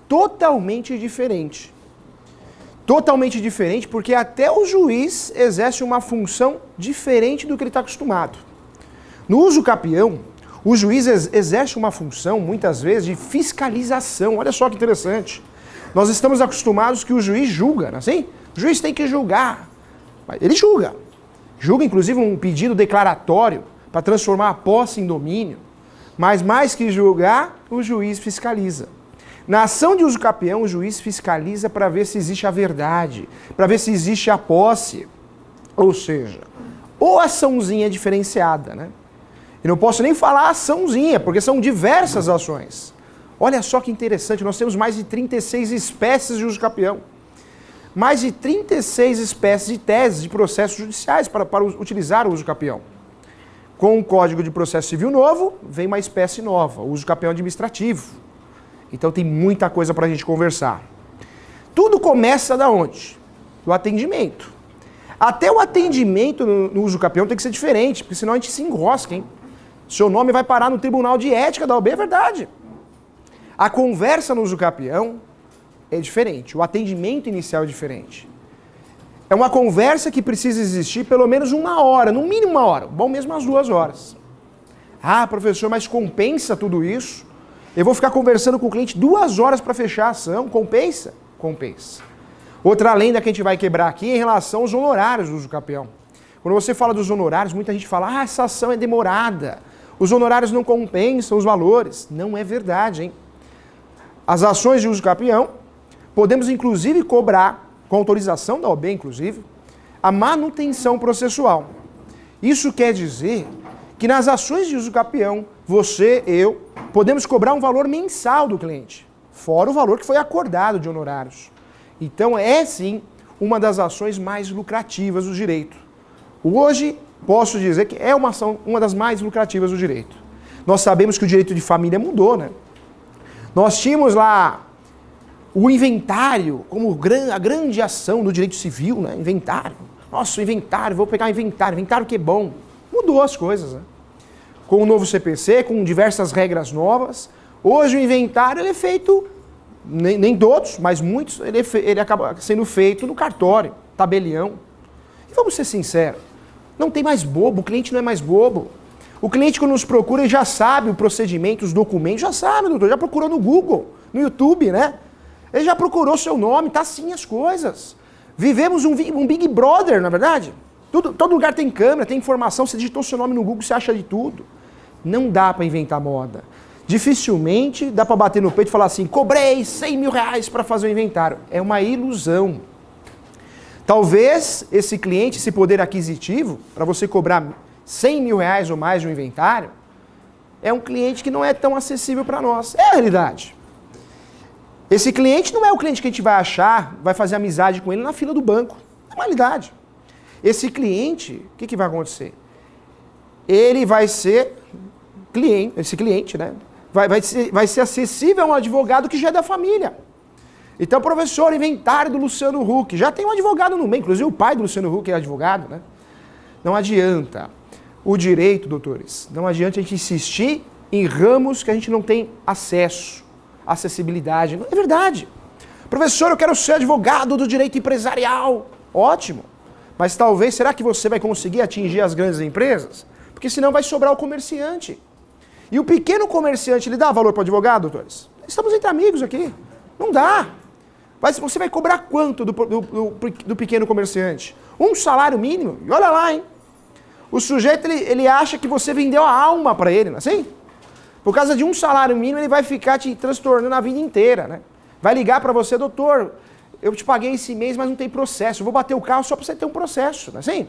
totalmente diferente. Totalmente diferente porque até o juiz exerce uma função diferente do que ele está acostumado. No uso capião, o juiz exerce uma função, muitas vezes, de fiscalização. Olha só que interessante. Nós estamos acostumados que o juiz julga, não é assim? O juiz tem que julgar. Ele julga. Julga, inclusive, um pedido declaratório para transformar a posse em domínio. Mas mais que julgar, o juiz fiscaliza. Na ação de uso capião, o juiz fiscaliza para ver se existe a verdade, para ver se existe a posse. Ou seja, ou açãozinha diferenciada, né? Eu não posso nem falar açãozinha, porque são diversas ações. Olha só que interessante, nós temos mais de 36 espécies de uso capião. Mais de 36 espécies de teses de processos judiciais para utilizar o uso capião. Com o Código de Processo Civil novo, vem uma espécie nova, o uso capião administrativo. Então tem muita coisa para a gente conversar. Tudo começa da onde? Do atendimento. Até o atendimento no uso capião tem que ser diferente, porque senão a gente se enrosca, hein? Seu nome vai parar no Tribunal de Ética da OAB, é verdade. A conversa no uso capião é diferente, o atendimento inicial é diferente. É uma conversa que precisa existir pelo menos 1 hora, no mínimo 1 hora, bom mesmo as 2 horas. Ah, professor, mas compensa tudo isso? Eu vou ficar conversando com o cliente 2 horas para fechar a ação, compensa? Compensa. Outra lenda que a gente vai quebrar aqui é em relação aos honorários do uso capião. Quando você fala dos honorários, muita gente fala, ah, essa ação é demorada, os honorários não compensam os valores. Não é verdade, hein? As ações de uso capião, podemos inclusive cobrar, com autorização da OAB inclusive, a manutenção processual. Isso quer dizer que nas ações de uso capião, você, eu, podemos cobrar um valor mensal do cliente, fora o valor que foi acordado de honorários. Então é sim uma das ações mais lucrativas do direito. Hoje posso dizer que é uma ação, uma das mais lucrativas do direito. Nós sabemos que o direito de família mudou, né? Nós tínhamos lá o inventário como a grande ação do direito civil, né? Inventário. Nossa, o inventário, vou pegar inventário que é bom. Mudou as coisas, né? Com o novo CPC, com diversas regras novas, hoje o inventário ele é feito, nem todos, mas muitos, ele acaba sendo feito no cartório, tabelião. E vamos ser sinceros, não tem mais bobo, o cliente não é mais bobo. O cliente quando nos procura, ele já sabe o procedimento, os documentos, já sabe, doutor, já procurou no Google, no YouTube, né? Ele já procurou seu nome, tá assim as coisas. Vivemos um Big Brother, na verdade. Todo lugar tem câmera, tem informação, você digitou seu nome no Google, você acha de tudo. Não dá para inventar moda. Dificilmente dá para bater no peito e falar assim, cobrei 100 mil reais para fazer o inventário. É uma ilusão. Talvez esse cliente, esse poder aquisitivo, para você cobrar 100 mil reais ou mais de um inventário, é um cliente que não é tão acessível para nós. É a realidade. Esse cliente não é o cliente que a gente vai achar, vai fazer amizade com ele na fila do banco. É uma realidade. Esse cliente, o que vai acontecer? Ele vai ser cliente, esse cliente, né? Vai ser acessível a um advogado que já é da família. Então, professor, inventário do Luciano Huck. Já tem um advogado no meio, inclusive o pai do Luciano Huck é advogado, né? Não adianta. O direito, doutores, não adianta a gente insistir em ramos que a gente não tem acesso, acessibilidade. Não é verdade. Professor, eu quero ser advogado do direito empresarial. Ótimo. Mas talvez, será que você vai conseguir atingir as grandes empresas? Porque senão vai sobrar o comerciante. E o pequeno comerciante, ele dá valor para o advogado, doutores? Estamos entre amigos aqui. Não dá. Mas você vai cobrar quanto do pequeno comerciante? Um salário mínimo? E olha lá, hein? O sujeito, ele acha que você vendeu a alma para ele, não é assim? Por causa de um salário mínimo, ele vai ficar te transtornando a vida inteira, né? Vai ligar para você, doutor, eu te paguei esse mês, mas não tem processo. Eu vou bater o carro só para você ter um processo, não é assim?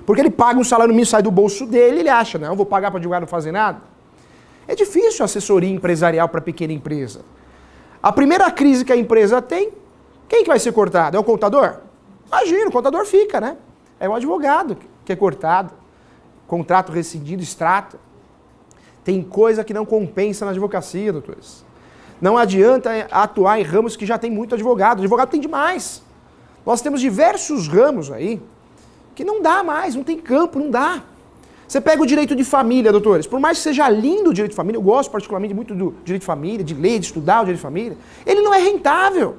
Porque ele paga um salário mínimo, sai do bolso dele, ele acha, não, eu vou pagar para advogado não fazer nada. É difícil a assessoria empresarial para pequena empresa. A primeira crise que a empresa tem, quem que vai ser cortado? É o contador? Imagina, o contador fica, né? É o advogado que é cortado, contrato rescindido, extrato. Tem coisa que não compensa na advocacia, doutores. Não adianta atuar em ramos que já tem muito advogado. O advogado tem demais. Nós temos diversos ramos aí que não dá mais, não tem campo, não dá. Você pega o direito de família, doutores. Por mais que seja lindo o direito de família, eu gosto particularmente muito do direito de família, de ler, de estudar o direito de família, ele não é rentável.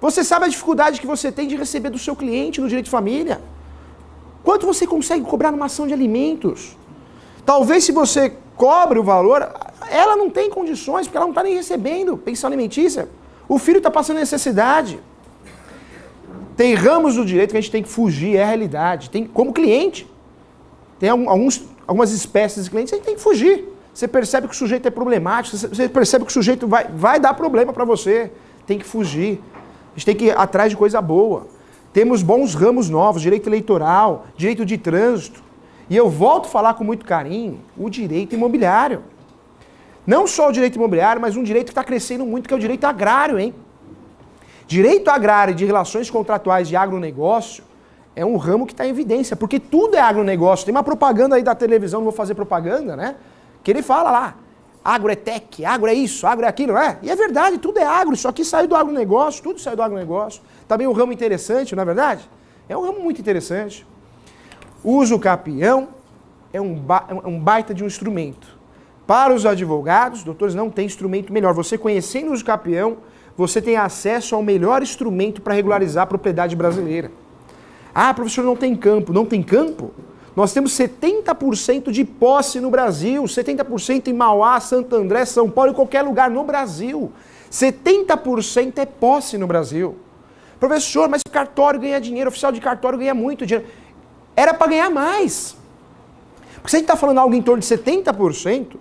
Você sabe a dificuldade que você tem de receber do seu cliente no direito de família? Quanto você consegue cobrar numa ação de alimentos? Talvez se você cobre o valor, ela não tem condições, porque ela não está nem recebendo pensão alimentícia. O filho está passando necessidade. Tem ramos do direito que a gente tem que fugir, é a realidade. Tem, como cliente, tem algumas espécies de clientes que a gente tem que fugir. Você percebe que o sujeito é problemático, você percebe que o sujeito vai dar problema para você. Tem que fugir. A gente tem que ir atrás de coisa boa. Temos bons ramos novos, direito eleitoral, direito de trânsito. E eu volto a falar com muito carinho, o direito imobiliário. Não só o direito imobiliário, mas um direito que está crescendo muito, que é o direito agrário, hein? Direito agrário de relações contratuais de agronegócio é um ramo que está em evidência, porque tudo é agronegócio. Tem uma propaganda aí da televisão, não vou fazer propaganda, né? Que ele fala lá, agro é tech, agro é isso, agro é aquilo, não é? E é verdade, tudo é agro, isso aqui saiu do agronegócio, tudo saiu do agronegócio. Também um ramo interessante, não é verdade? É um ramo muito interessante. O uso capião é um baita de um instrumento. Para os advogados, doutores, não tem instrumento melhor. Você conhecendo o uso capião, você tem acesso ao melhor instrumento para regularizar a propriedade brasileira. Ah, professor, não tem campo. Não tem campo? Nós temos 70% de posse no Brasil, 70% em Mauá, Santo André, São Paulo, em qualquer lugar no Brasil. 70% é posse no Brasil. Professor, mas cartório ganha dinheiro, oficial de cartório ganha muito dinheiro. Era para ganhar mais. Porque se a gente está falando algo em torno de 70%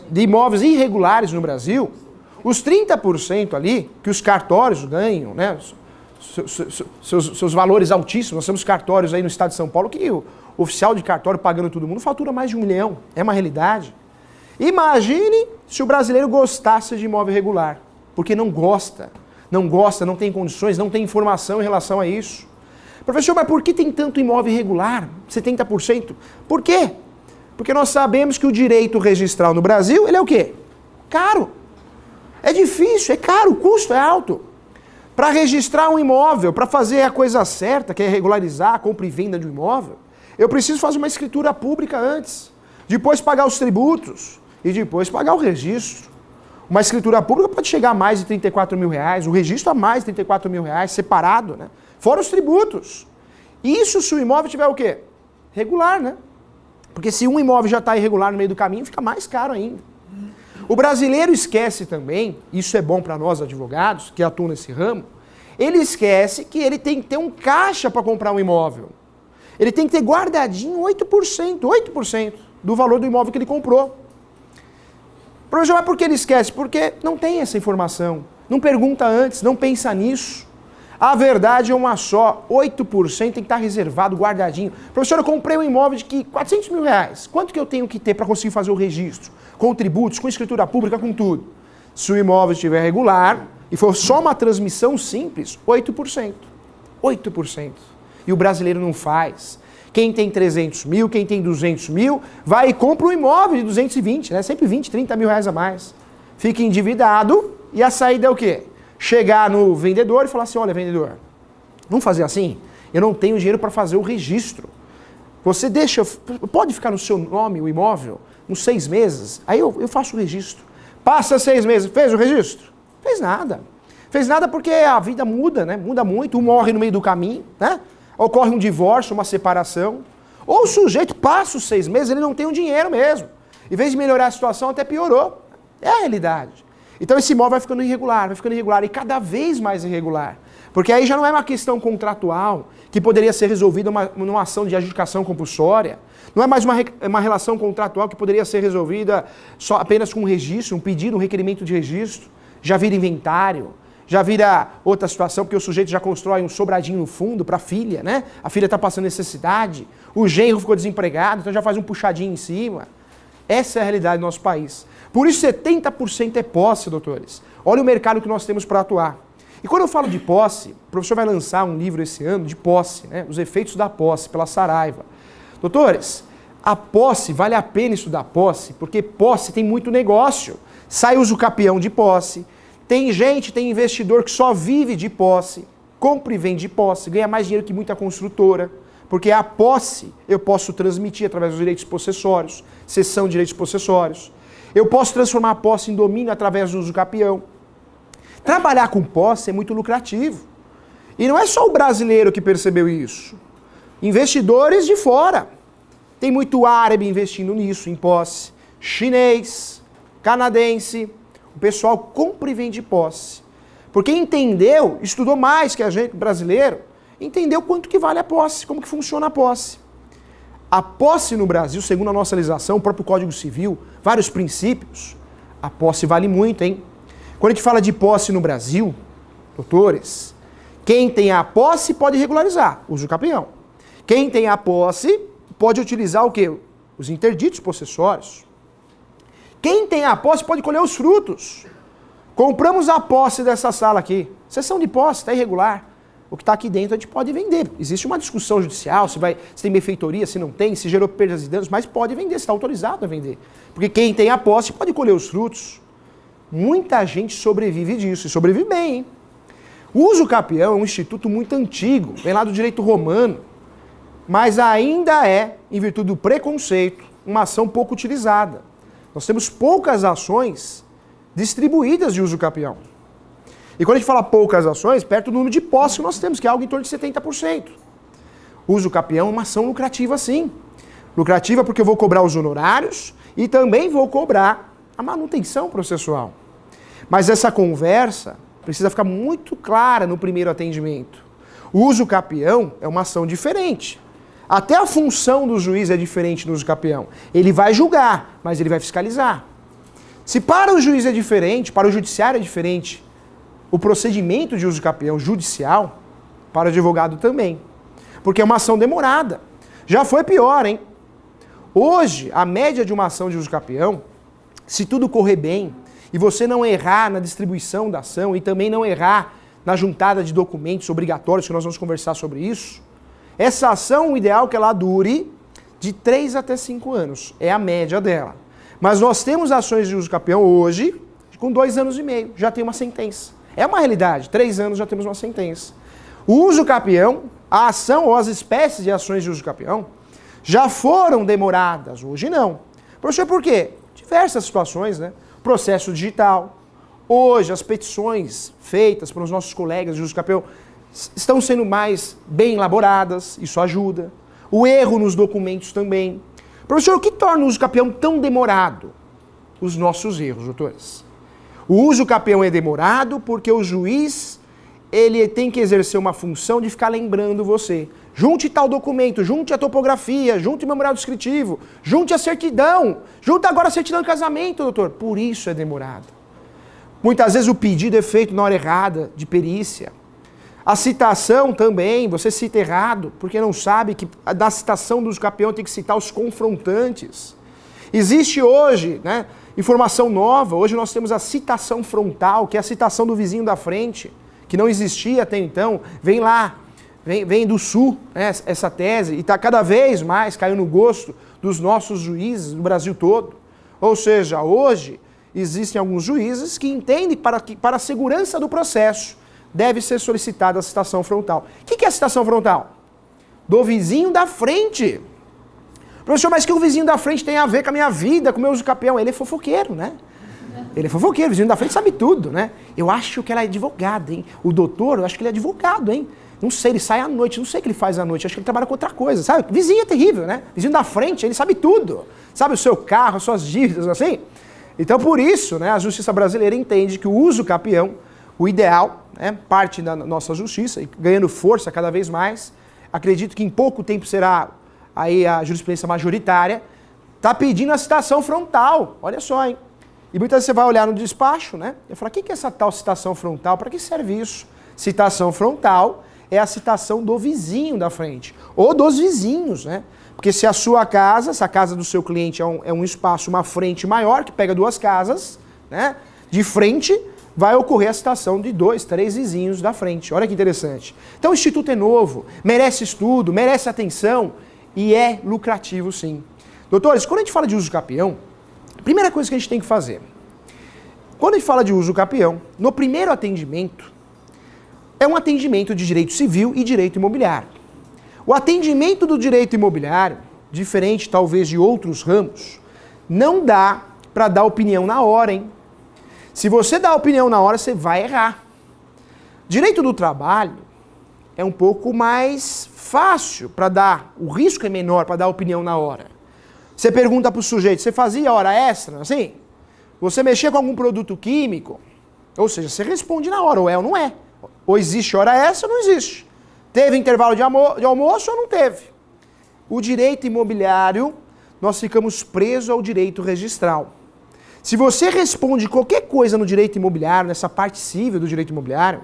de imóveis irregulares no Brasil, os 30% ali que os cartórios ganham, né, seus valores altíssimos, nós temos cartórios aí no estado de São Paulo que o oficial de cartório pagando todo mundo fatura mais de 1 milhão, é uma realidade. Imagine se o brasileiro gostasse de imóvel irregular, porque não gosta, não tem condições, não tem informação em relação a isso. Professor, mas por que tem tanto imóvel irregular, 70%? Por quê? Porque nós sabemos que o direito registral no Brasil, ele é o quê? Caro. É difícil, é caro, o custo é alto. Para registrar um imóvel, para fazer a coisa certa, que é regularizar a compra e venda de um imóvel, eu preciso fazer uma escritura pública antes, depois pagar os tributos e depois pagar o registro. Uma escritura pública pode chegar a mais de 34 mil reais, o registro a mais de 34 mil reais, separado, né? Fora os tributos. Isso se o imóvel tiver o quê? Regular, né? Porque se um imóvel já está irregular no meio do caminho, fica mais caro ainda. O brasileiro esquece também, isso é bom para nós advogados que atuam nesse ramo, ele esquece que ele tem que ter um caixa para comprar um imóvel. Ele tem que ter guardadinho 8% do valor do imóvel que ele comprou. Professor, mas por que ele esquece? Porque não tem essa informação, não pergunta antes, não pensa nisso. A verdade é uma só, 8% tem que estar reservado, guardadinho. Professor, eu comprei um imóvel de 400 mil reais. Quanto que eu tenho que ter para conseguir fazer o registro? Com tributos, com escritura pública, com tudo. Se o imóvel estiver regular e for só uma transmissão simples, 8%. 8%. E o brasileiro não faz. Quem tem 300 mil, quem tem 200 mil, vai e compra um imóvel de 220, né? Sempre 20, 30 mil reais a mais. Fica endividado e a saída é o quê? Chegar no vendedor e falar assim, olha, vendedor, vamos fazer assim? Eu não tenho dinheiro para fazer o registro. Você pode ficar no seu nome o imóvel, uns 6 meses, aí eu faço o registro. Passa 6 meses, fez o registro? Fez nada. Fez nada porque a vida muda, né? Muda muito, um morre no meio do caminho, né? Ocorre um divórcio, uma separação. Ou o sujeito passa os 6 meses, ele não tem o dinheiro mesmo. Em vez de melhorar a situação, até piorou. É a realidade. Então esse imóvel vai ficando irregular e cada vez mais irregular. Porque aí já não é uma questão contratual que poderia ser resolvida numa ação de adjudicação compulsória. Não é mais uma relação contratual que poderia ser resolvida só apenas com um registro, um pedido, um requerimento de registro. Já vira inventário, já vira outra situação, porque o sujeito já constrói um sobradinho no fundo para a filha, né? A filha está passando necessidade, o genro ficou desempregado, então já faz um puxadinho em cima. Essa é a realidade do nosso país. Por isso 70% é posse, doutores. Olha o mercado que nós temos para atuar. E quando eu falo de posse, o professor vai lançar um livro esse ano de posse, né? Os efeitos da posse, pela Saraiva. Doutores, a posse, vale a pena estudar posse, porque posse tem muito negócio. Sai uso capião de posse. Tem investidor que só vive de posse, compra e vende de posse, ganha mais dinheiro que muita construtora. Porque a posse eu posso transmitir através dos direitos possessórios, cessão de direitos possessórios. Eu posso transformar a posse em domínio através do uso capião. Trabalhar com posse é muito lucrativo. E não é só o brasileiro que percebeu isso. Investidores de fora. Tem muito árabe investindo nisso, em posse. Chinês, canadense. O pessoal compra e vende posse. Porque entendeu, estudou mais que a gente brasileiro, entendeu quanto que vale a posse, como que funciona a posse. A posse no Brasil, segundo a nossa legislação, o próprio Código Civil, vários princípios, a posse vale muito, hein? Quando a gente fala de posse no Brasil, doutores, quem tem a posse pode regularizar, uso capião. Quem tem a posse pode utilizar o quê? Os interditos possessórios. Quem tem a posse pode colher os frutos. Compramos a posse dessa sala aqui. Sessão de posse, está irregular. O que está aqui dentro a gente pode vender. Existe uma discussão judicial, se tem benfeitoria, se não tem, se gerou perdas e danos, mas pode vender, está autorizado a vender. Porque quem tem a posse pode colher os frutos. Muita gente sobrevive disso, e sobrevive bem, hein? O uso capião é um instituto muito antigo, vem lá do direito romano, mas ainda é, em virtude do preconceito, uma ação pouco utilizada. Nós temos poucas ações distribuídas de uso capião. E quando a gente fala poucas ações, perto do número de posses que nós temos, que é algo em torno de 70%. O uso capião é uma ação lucrativa, sim. Lucrativa porque eu vou cobrar os honorários e também vou cobrar a manutenção processual. Mas essa conversa precisa ficar muito clara no primeiro atendimento. O uso capião é uma ação diferente. Até a função do juiz é diferente no uso capião. Ele vai julgar, mas ele vai fiscalizar. Se para o juiz é diferente, para o judiciário é diferente, o procedimento de uso capião judicial, para o advogado também. Porque é uma ação demorada. Já foi pior, hein? Hoje, a média de uma ação de uso capião, se tudo correr bem, e você não errar na distribuição da ação, e também não errar na juntada de documentos obrigatórios, que nós vamos conversar sobre isso, essa ação, o ideal é que ela dure de 3 até 5 anos. É a média dela. Mas nós temos ações de uso capião hoje, com 2 anos e meio, já tem uma sentença. É uma realidade, 3 anos já temos uma sentença. O uso capião, a ação ou as espécies de ações de uso capião, já foram demoradas, hoje não. Professor, por quê? Diversas situações, né? Processo digital. Hoje as petições feitas pelos nossos colegas de uso capião estão sendo mais bem elaboradas, isso ajuda. O erro nos documentos também. Professor, o que torna o uso capião tão demorado? Os nossos erros, doutores. O uso capião é demorado porque o juiz, ele tem que exercer uma função de ficar lembrando você. Junte tal documento, junte a topografia, junte o memorial descritivo, junte a certidão, junte agora a certidão de casamento, doutor. Por isso é demorado. Muitas vezes o pedido é feito na hora errada, de perícia. A citação também, você cita errado, porque não sabe que da citação do uso capião tem que citar os confrontantes. Existe hoje, né, informação nova, hoje nós temos a citação frontal, que é a citação do vizinho da frente, que não existia até então, vem lá, vem do sul, né, essa tese, e está cada vez mais caindo no gosto dos nossos juízes do Brasil todo. Ou seja, hoje existem alguns juízes que entendem que para a segurança do processo deve ser solicitada a citação frontal. O que é a citação frontal? Do vizinho da frente. Professor, mas o que o vizinho da frente tem a ver com a minha vida, com o meu uso capião? Ele é fofoqueiro, né? Ele é fofoqueiro, o vizinho da frente sabe tudo, né? Eu acho que ela é advogada, hein? O doutor, eu acho que ele é advogado, hein? Não sei, ele sai à noite, não sei o que ele faz à noite, acho que ele trabalha com outra coisa, sabe? Vizinho é terrível, né? Vizinho da frente, ele sabe tudo. Sabe o seu carro, as suas dívidas, assim? Então, por isso, né, a justiça brasileira entende que o uso capião, o ideal, né, parte da nossa justiça, e ganhando força cada vez mais, acredito que em pouco tempo será aí a jurisprudência majoritária, está pedindo a citação frontal. Olha só, hein? E muitas vezes você vai olhar no despacho, né? E falar, o que é essa tal citação frontal? Para que serve isso? Citação frontal é a citação do vizinho da frente, ou dos vizinhos, né? Porque se a sua casa, se a casa do seu cliente é um espaço, uma frente maior, que pega 2 casas, né? De frente, vai ocorrer a citação de 2, 3 vizinhos da frente. Olha que interessante. Então o Instituto é novo, merece estudo, merece atenção e é lucrativo sim. Doutores, quando a gente fala de uso capião, a primeira coisa que a gente tem que fazer, quando a gente fala de uso capião, no primeiro atendimento, é um atendimento de direito civil e direito imobiliário. O atendimento do direito imobiliário, diferente talvez de outros ramos, não dá para dar opinião na hora, hein? Se você dá opinião na hora, você vai errar. Direito do trabalho é um pouco mais fácil para dar, o risco é menor para dar opinião na hora. Você pergunta para o sujeito, você fazia hora extra, assim? Você mexia com algum produto químico? Ou seja, você responde na hora, ou é ou não é. Ou existe hora extra ou não existe. Teve intervalo de almoço ou não teve? O direito imobiliário, nós ficamos presos ao direito registral. Se você responde qualquer coisa no direito imobiliário, nessa parte civil do direito imobiliário,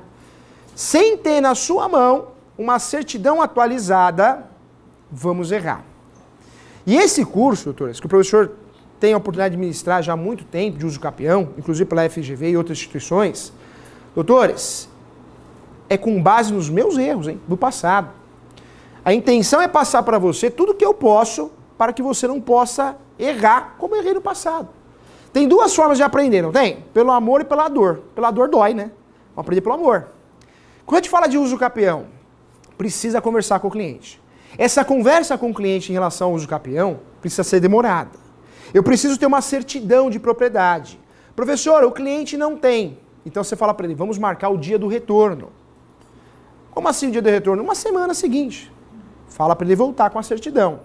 sem ter na sua mão uma certidão atualizada, vamos errar. E esse curso, doutores, que o professor tenho a oportunidade de ministrar já há muito tempo de uso capião, inclusive pela FGV e outras instituições. Doutores, é com base nos meus erros, do passado. A intenção é passar para você tudo que eu posso para que você não possa errar como eu errei no passado. Tem duas formas de aprender, não tem? Pelo amor e pela dor. Pela dor dói, né? Vamos aprender pelo amor. Quando a gente fala de uso capião, precisa conversar com o cliente. Essa conversa com o cliente em relação ao uso capião precisa ser demorada. Eu preciso ter uma certidão de propriedade. Professor, o cliente não tem. Então você fala para ele, vamos marcar o dia do retorno. Como assim o dia do retorno? Uma semana seguinte. Fala para ele voltar com a certidão.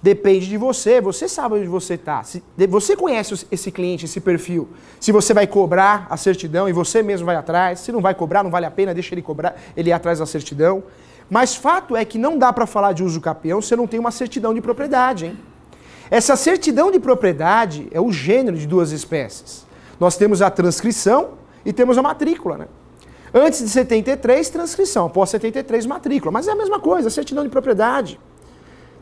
Depende de você, você sabe onde você está. Você conhece esse cliente, esse perfil. Se você vai cobrar a certidão e você mesmo vai atrás. Se não vai cobrar, não vale a pena, deixa ele cobrar, ele ir atrás da certidão. Mas fato é que não dá para falar de uso capião se você não tem uma certidão de propriedade, hein? Essa certidão de propriedade é o gênero de duas espécies. Nós temos a transcrição e temos a matrícula, né? Antes de 73, transcrição. Após 73, matrícula. Mas é a mesma coisa, a certidão de propriedade.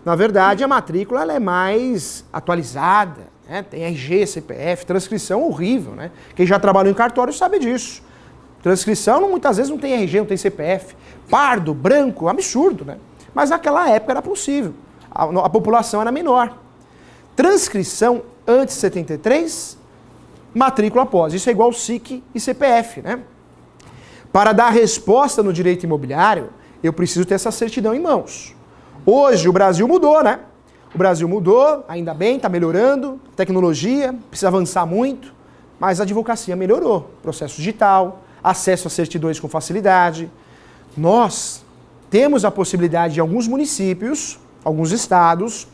Na verdade, a matrícula ela é mais atualizada, né? Tem RG, CPF, transcrição horrível, né? Quem já trabalhou em cartório sabe disso. Transcrição muitas vezes não tem RG, não tem CPF. Pardo, branco, absurdo, né? Mas naquela época era possível. A população era menor. Transcrição antes de 73, matrícula após. Isso é igual SIC e CPF, né? Para dar resposta no direito imobiliário, eu preciso ter essa certidão em mãos. Hoje o Brasil mudou, né? O Brasil mudou, ainda bem, está melhorando, tecnologia, precisa avançar muito, mas a advocacia melhorou. Processo digital, acesso a certidões com facilidade. Nós temos a possibilidade de alguns municípios, alguns estados,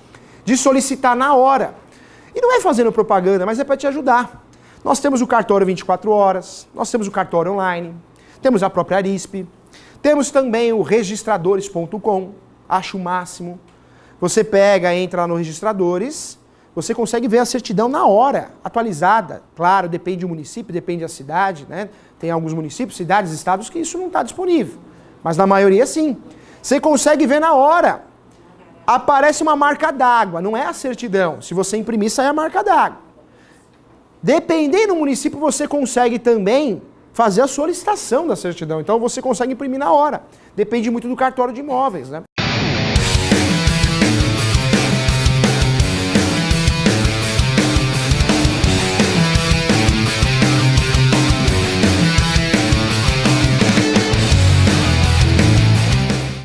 de solicitar na hora. E não é fazendo propaganda, mas é para te ajudar. Nós temos o cartório 24 horas, nós temos o cartório online, temos a própria Arisp, temos também o registradores.com, acho o máximo. Você pega, entra lá no Registradores, você consegue ver a certidão na hora, atualizada. Claro, depende do município, depende da cidade, né? Tem alguns municípios, cidades, estados que isso não está disponível. Mas na maioria sim. Você consegue ver na hora. Aparece uma marca d'água, não é a certidão. Se você imprimir, sai a marca d'água. Dependendo do município, você consegue também fazer a solicitação da certidão. Então você consegue imprimir na hora. Depende muito do cartório de imóveis, né?